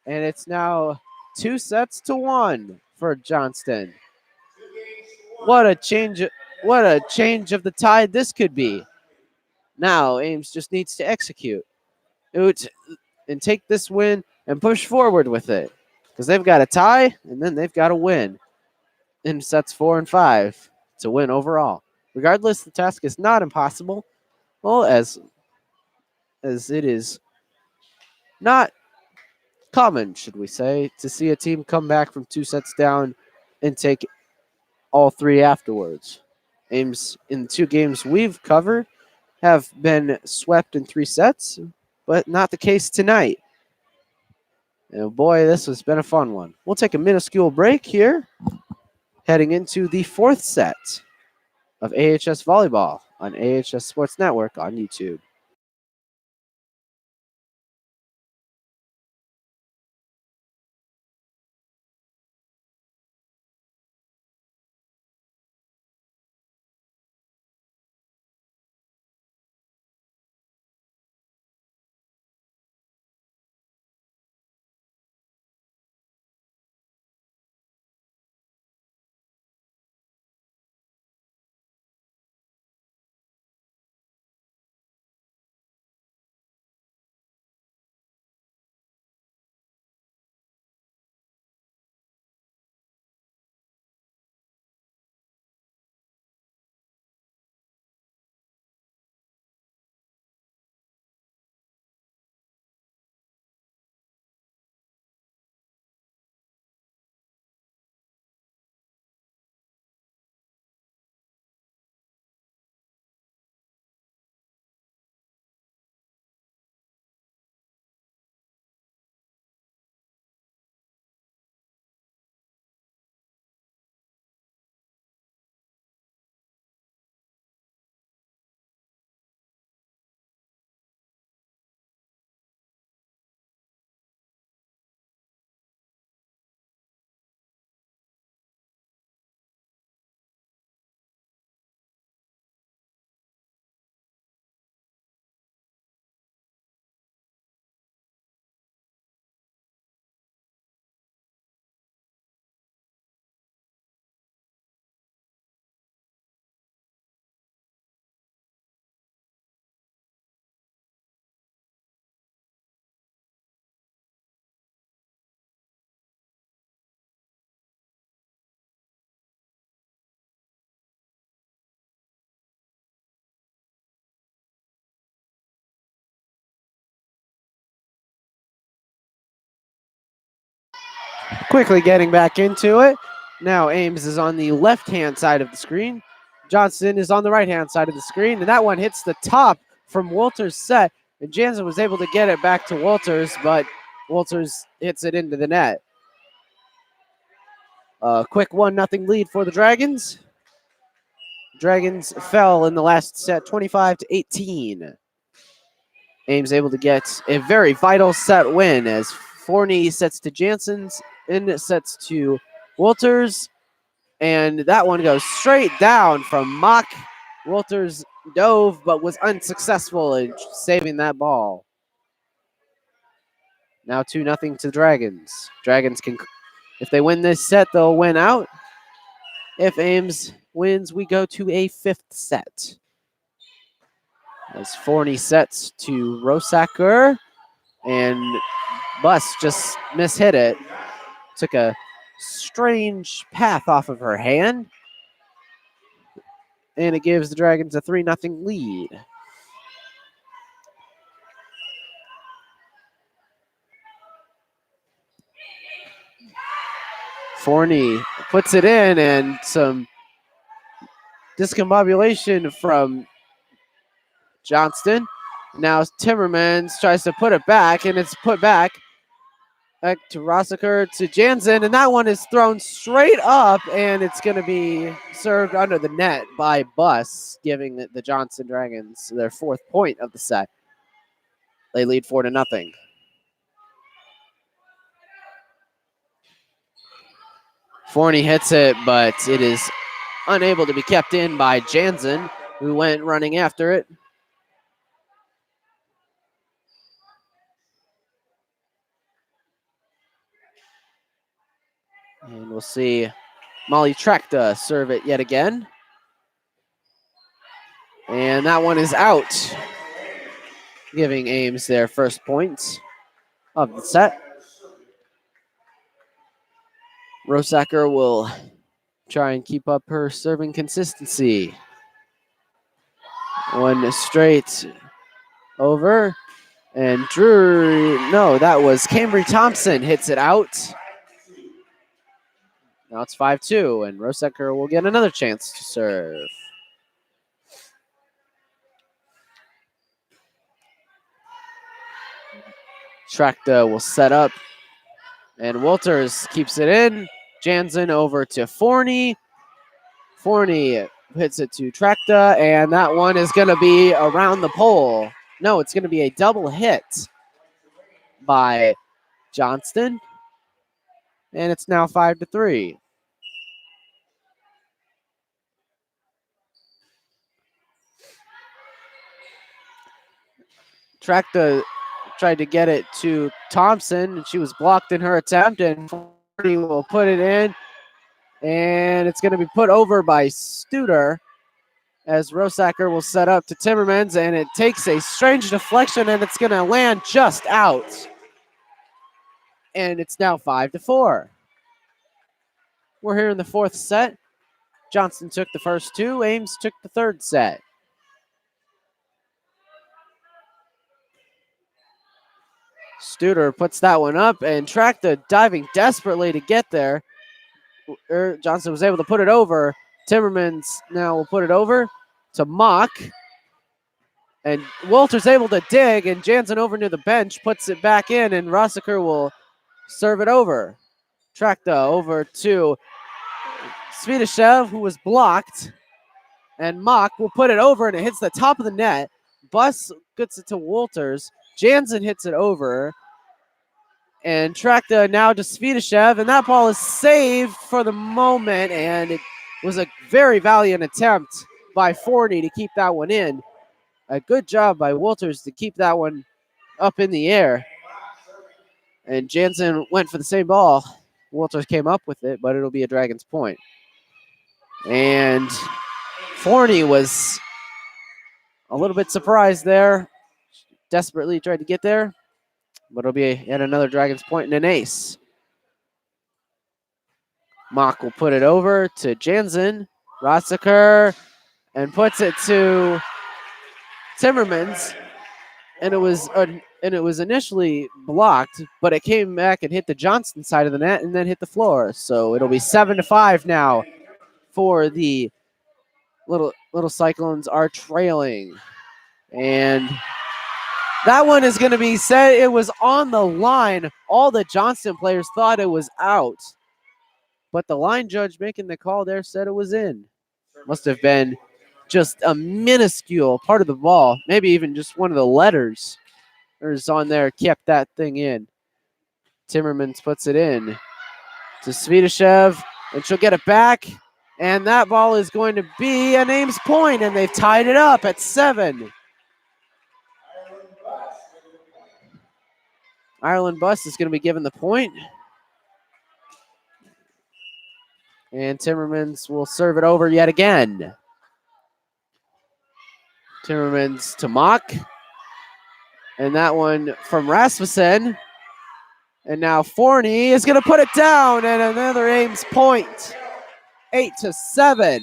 S1: And it's now 2-1 for Johnston. What a change of the tide this could be. Now Ames just needs to execute and take this win and push forward with it, because they've got a tie and then they've got to win in sets 4 and 5 to win overall. Regardless, the task is not impossible. Well, as it is not common, should we say, to see a team come back from 2 sets down and take all 3 afterwards. Ames, in the 2 games we've covered, have been swept in 3 sets, but not the case tonight. And boy, this has been a fun one. We'll take a minuscule break here, heading into the 4th set of AHS Volleyball on AHS Sports Network on YouTube. Quickly getting back into it. Now Ames is on the left-hand side of the screen. Johnston is on the right-hand side of the screen, and that one hits the top from Walters' set, and Jansen was able to get it back to Walters, but Walters hits it into the net. A quick 1-0 lead for the Dragons. Dragons fell in the last set 25-18. Ames able to get a very vital set win as Forney sets to Jansen's and sets to Walters, and that one goes straight down from Mock. Walters dove but was unsuccessful in saving that ball. Now 2-0 to the Dragons. Dragons can, if they win this set, they'll win out. If Ames wins, we go to a 5th set. As Forney sets to Rosacker, and Bus just mishit it. Took a strange path off of her hand, and it gives the Dragons a 3-0 lead. Forney puts it in, and some discombobulation from Johnston. Now Timmermans tries to put it back, and it's put back. Back to Rossiker to Jansen, and that one is thrown straight up, and it's going to be served under the net by Bus, giving the Johnston Dragons their 4th point of the set. They lead 4-0. Forney hits it, but it is unable to be kept in by Jansen, who went running after it. And we'll see Molly Trakta serve it yet again. And that one is out, giving Ames their 1st points of the set. Rosacker will try and keep up her serving consistency. One straight over. And that was Cambry Thompson hits it out. Now it's 5-2, and Rosacker will get another chance to serve. Trakta will set up, and Walters keeps it in. Jansen over to Forney. Forney hits it to Trakta, and that one is going to be around the pole. No, it's going to be a double hit by Johnston, and it's now 5-3. Trakta tried to get it to Thompson, and she was blocked in her attempt, and Forney will put it in, and it's going to be put over by Studer as Rosacker will set up to Timmermans, and it takes a strange deflection, and it's going to land just out. And it's now 5-4. We're here in the 4th set. Johnston took the first 2. Ames took the 3rd set. Studer puts that one up, and Trakta diving desperately to get there. Johnston was able to put it over. Timmermans now will put it over to Mock. And Walter's able to dig, and Jansen over near the bench puts it back in, and Rossiker will serve it over. Trakta over to Svidashev, who was blocked. And Mock will put it over, and it hits the top of the net. Bus gets it to Walters. Jansen hits it over. And Trakta now to Svidashev, and that ball is saved for the moment, and it was a very valiant attempt by Forney to keep that one in. A good job by Walters to keep that one up in the air. And Jansen went for the same ball. Walters came up with it, but it'll be a Dragons point. And Forney was a little bit surprised there. Desperately tried to get there, but it'll be yet another Dragons point and an ace. Mock will put it over to Jansen. Rossiker, and puts it to Timmermans. And it was initially blocked, but it came back and hit the Johnston side of the net and then hit the floor. So it'll be 7-5 now for the little Cyclones are trailing. And that one is going to be said it was on the line. All the Johnston players thought it was out. But the line judge making the call there said it was in. Must have been just a minuscule part of the ball, maybe even just one of the letters on there kept that thing in. Timmermans puts it in to Svidashev, and she'll get it back. And that ball is going to be an Ames point, and they've tied it up at 7. Ireland Bus is going to be given the point. And Timmermans will serve it over yet again. Timmermans to Mock. And that one from Rasmussen. And now Forney is going to put it down, and another Ames point. 8-7.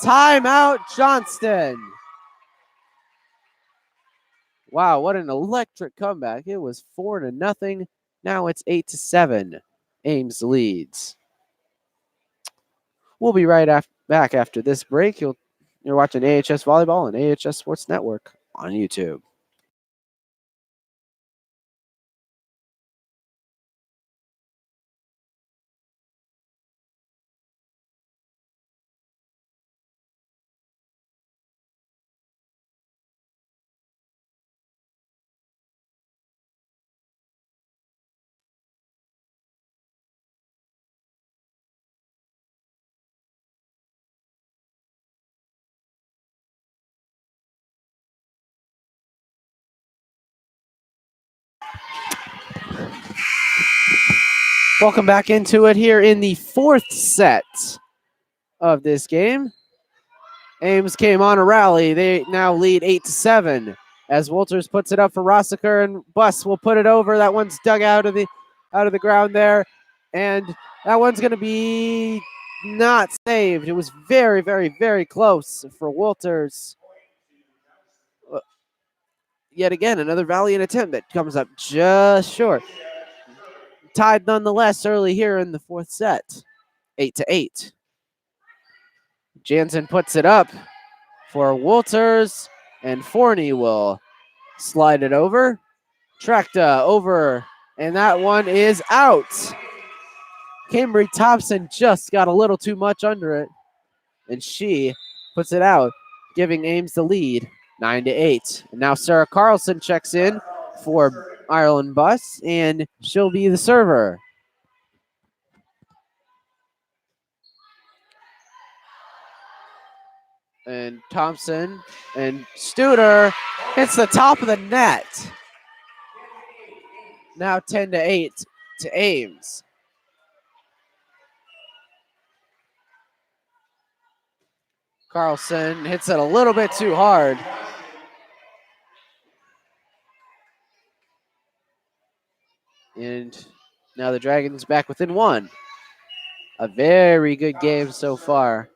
S1: Timeout, Johnston. Wow, what an electric comeback. It was 4-0. Now it's 8-7. Ames leads. We'll be right back after this break. You're watching AHS Volleyball and AHS Sports Network on YouTube. Welcome back into it here in the fourth set of this game. Ames came on a rally. They now lead 8-7 as Wolters puts it up for Rossiker, and Buss will put it over. That one's dug out of the ground there, and that one's going to be not saved. It was very, very, very close for Wolters. Yet again, another Valiant attempt that comes up just short. Tied nonetheless early here in the fourth set, 8-8. Jansen puts it up for Wolters, and Forney will slide it over. Tracta over, and that one is out. Cambry Thompson just got a little too much under it, and she puts it out, giving Ames the lead, 9-8. And now Sarah Carlson checks in for Ireland Buss, and she'll be the server. And Thompson and Studer hits the top of the net. Now 10-8 to Ames. Carlson hits it a little bit too hard. And now the Dragons back within one. A very good game so far.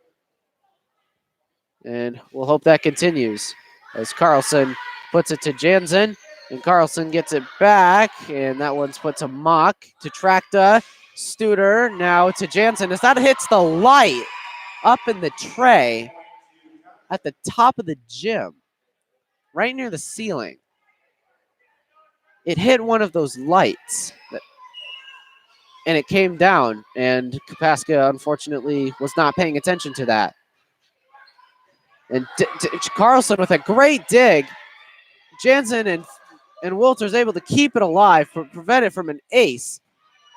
S1: And we'll hope that continues as Carlson puts it to Jansen. And Carlson gets it back. And that one's put to Mock, to Tracta. Studer now to Jansen as that hits the light up in the tray at the top of the gym, right near the ceiling. It hit one of those lights, and it came down, and Kapaska, unfortunately, was not paying attention to that. And Carlson with a great dig. Jansen and Wolters able to keep it alive, prevent it from an ace.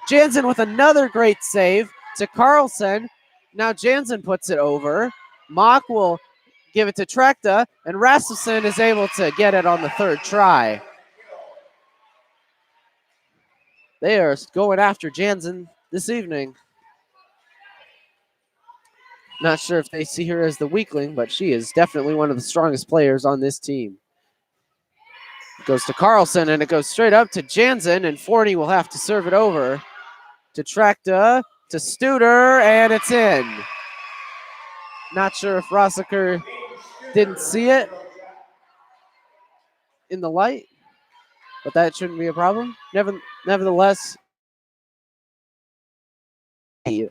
S1: Jansen with another great save to Carlson. Now Jansen puts it over. Mock will give it to Tracta, and Rasmussen is able to get it on the third try. They are going after Jansen this evening. Not sure if they see her as the weakling, but she is definitely one of the strongest players on this team. It goes to Carlson, and it goes straight up to Jansen, and Forney will have to serve it over to Tracta, to Studer, and it's in. Not sure if Rossiker didn't see it in the light, but that shouldn't be a problem. Nevertheless, on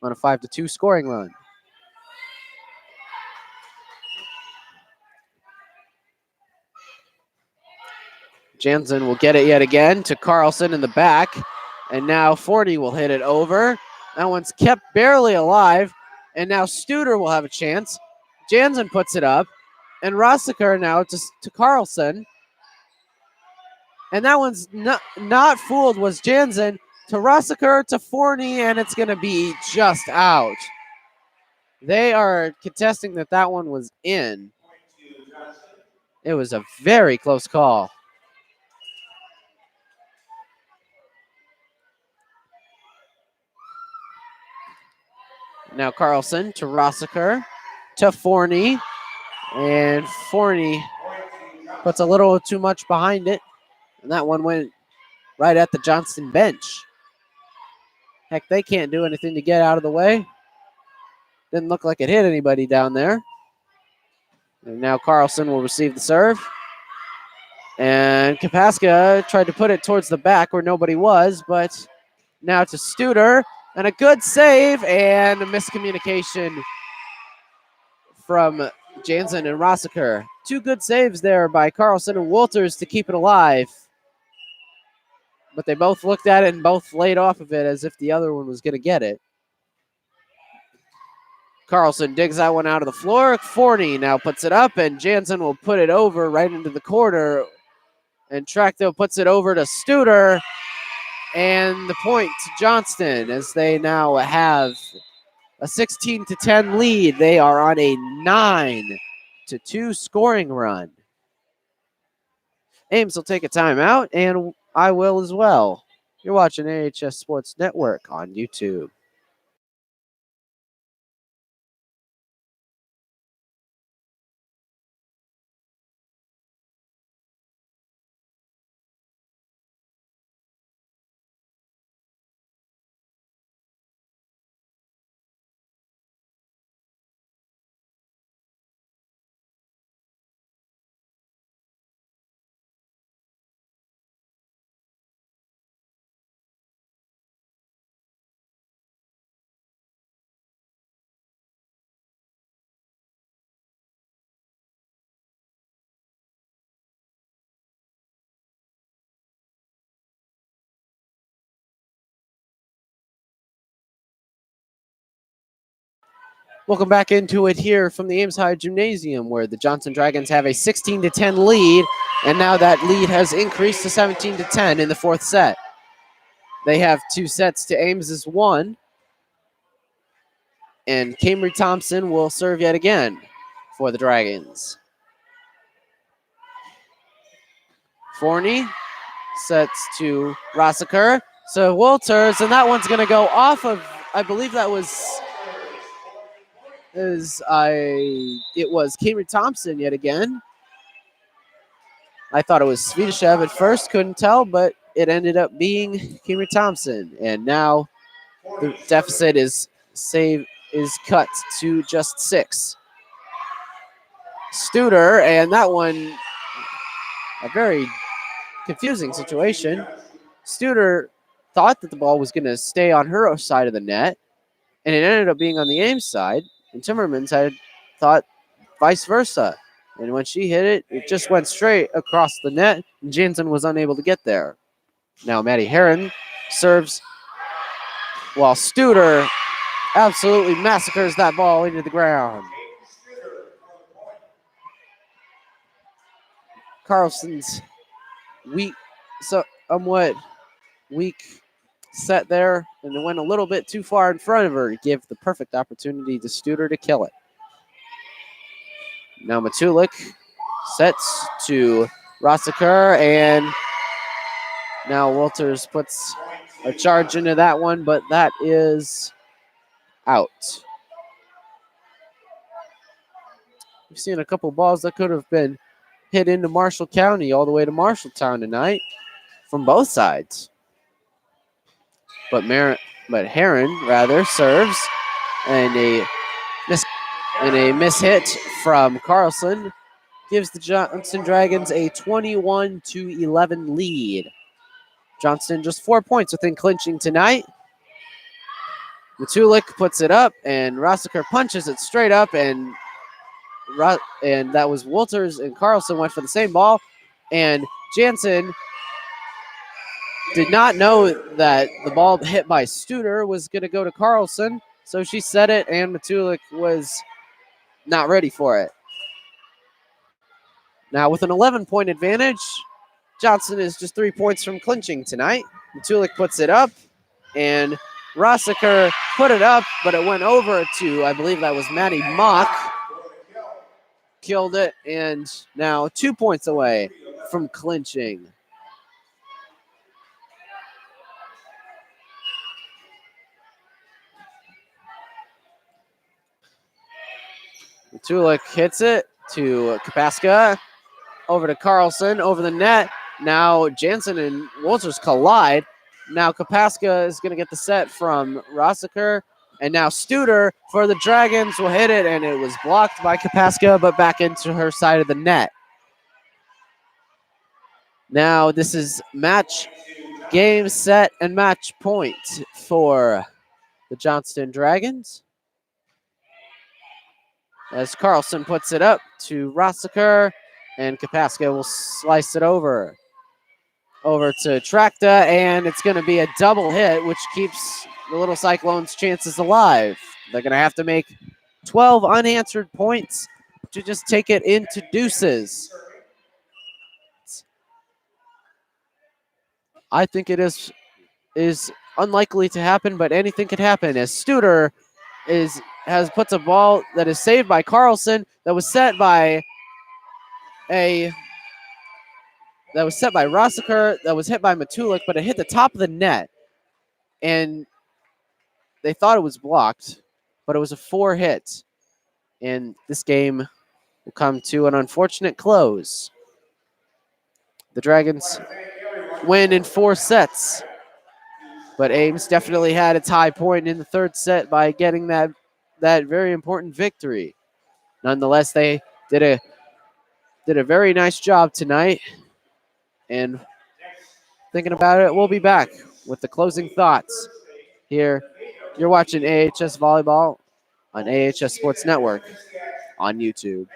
S1: a 5-2 scoring run. Jansen will get it yet again to Carlson in the back, and now Forney will hit it over. That one's kept barely alive, and now Studer will have a chance. Jansen puts it up, and Rossiker now to Carlson. And that one's not fooled, was Jansen to Rossiker to Forney, and it's going to be just out. They are contesting that one was in. It was a very close call. Now Carlson to Rossiker to Forney, and Forney puts a little too much behind it, and that one went right at the Johnston bench. Heck, they can't do anything to get out of the way. Didn't look like it hit anybody down there. And now Carlson will receive the serve. And Kapaska tried to put it towards the back where nobody was, but now to Studer. And a good save and a miscommunication from Jansen and Rossiker. Two good saves there by Carlson and Wolters to keep it alive. But they both looked at it and both laid off of it as if the other one was going to get it. Carlson digs that one out of the floor. Forney now puts it up, and Jansen will put it over right into the corner. And Tracto puts it over to Studer. And the point to Johnston as they now have a 16-10 lead. They are on a 9-2 scoring run. Ames will take a timeout, and I will as well. You're watching AHS Sports Network on YouTube. Welcome back into it here from the Ames High Gymnasium, where the Johnston Dragons have a 16-10 lead, and now that lead has increased to 17-10 in the fourth set. They have 2 sets to Ames's 1, and Camry Thompson will serve yet again for the Dragons. Forney sets to Rossiker. So Walters, and that one's going to go off of, I believe that was, it was Camry Thompson yet again. I thought it was Svidashev at first, couldn't tell, but it ended up being Camry Thompson. And now the deficit is cut to just 6. Studer, and that one, a very confusing situation. Studer thought that the ball was going to stay on her side of the net, and it ended up being on the Ames side, and Timmermans had thought vice versa. And when she hit it, it just went straight across the net, and Jansen was unable to get there. Now Maddie Heron serves while Studer absolutely massacres that ball into the ground. Carlson's somewhat weak set there, and it went a little bit too far in front of her to give the perfect opportunity to Studer to kill it. Now Matulik sets to Rossiker, and now Walters puts a charge into that one, but that is out. We've seen a couple balls that could have been hit into Marshall County all the way to Marshalltown tonight from both sides. But Heron serves, and a mishit from Carlson gives the Johnston Dragons a 21-11 lead. Johnston just 4 points within clinching tonight. Matulik puts it up, and Rossiker punches it straight up, and that was Walters and Carlson went for the same ball, and Jansen did not know that the ball hit by Studer was going to go to Carlson, so she set it, and Matulik was not ready for it. Now, with an 11-point advantage, Johnston is just 3 points from clinching tonight. Matulik puts it up, and Rossiker put it up, but it went over to, I believe that was Maddie Mock. Killed it, and now 2 points away from clinching. Matulik hits it to Kapaska, over to Carlson, over the net. Now Jansen and Walters collide. Now Kapaska is going to get the set from Rossiker. And now Studer for the Dragons will hit it, and it was blocked by Kapaska, but back into her side of the net. Now this is match, game, set, and match point for the Johnston Dragons. As Carlson puts it up to Rossiker, and Kapaska will slice it over to Tracta, and it's going to be a double hit, which keeps the Little Cyclones' chances alive. They're going to have to make 12 unanswered points to just take it into deuces. I think it is unlikely to happen, but anything could happen, as Studer puts a ball that is saved by Carlson that was set by that was set by Rossiker, that was hit by Matulik, but it hit the top of the net. And they thought it was blocked, but it was a 4 hit. And this game will come to an unfortunate close. The Dragons win in 4 sets. But Ames definitely had its high point in the 3rd set by getting that very important victory. Nonetheless, they did a very nice job tonight. And thinking about it, we'll be back with the closing thoughts here. You're watching AHS Volleyball on AHS Sports Network on YouTube.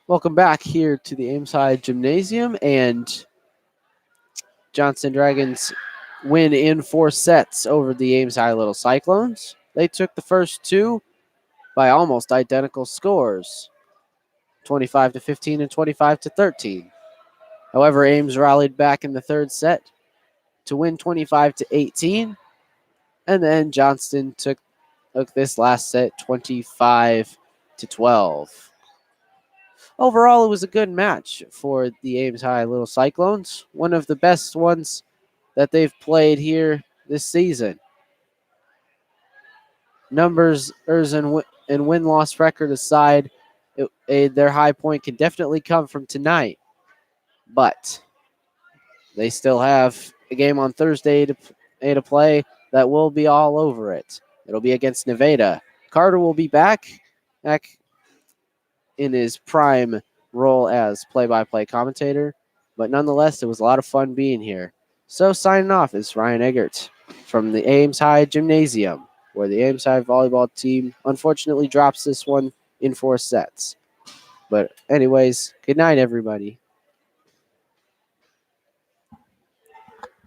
S1: Welcome back here to the Ames High Gymnasium, and Johnston Dragons win in 4 sets over the Ames High Little Cyclones. They took the first 2 by almost identical scores, 25-15 and 25-13. However, Ames rallied back in the 3rd set to win 25-18, and then Johnston took this last set 25-12. Overall, it was a good match for the Ames High Little Cyclones, one of the best ones that they've played here this season. Numbers and win-loss record aside, their high point can definitely come from tonight. But they still have a game on Thursday to play that will be all over it. It'll be against Nevada. Carter will be back in his prime role as play-by-play commentator. But nonetheless, it was a lot of fun being here. So signing off is Ryan Eggert from the Ames High Gymnasium, where the Ames High volleyball team unfortunately drops this one in 4 sets. But anyways, good night, everybody.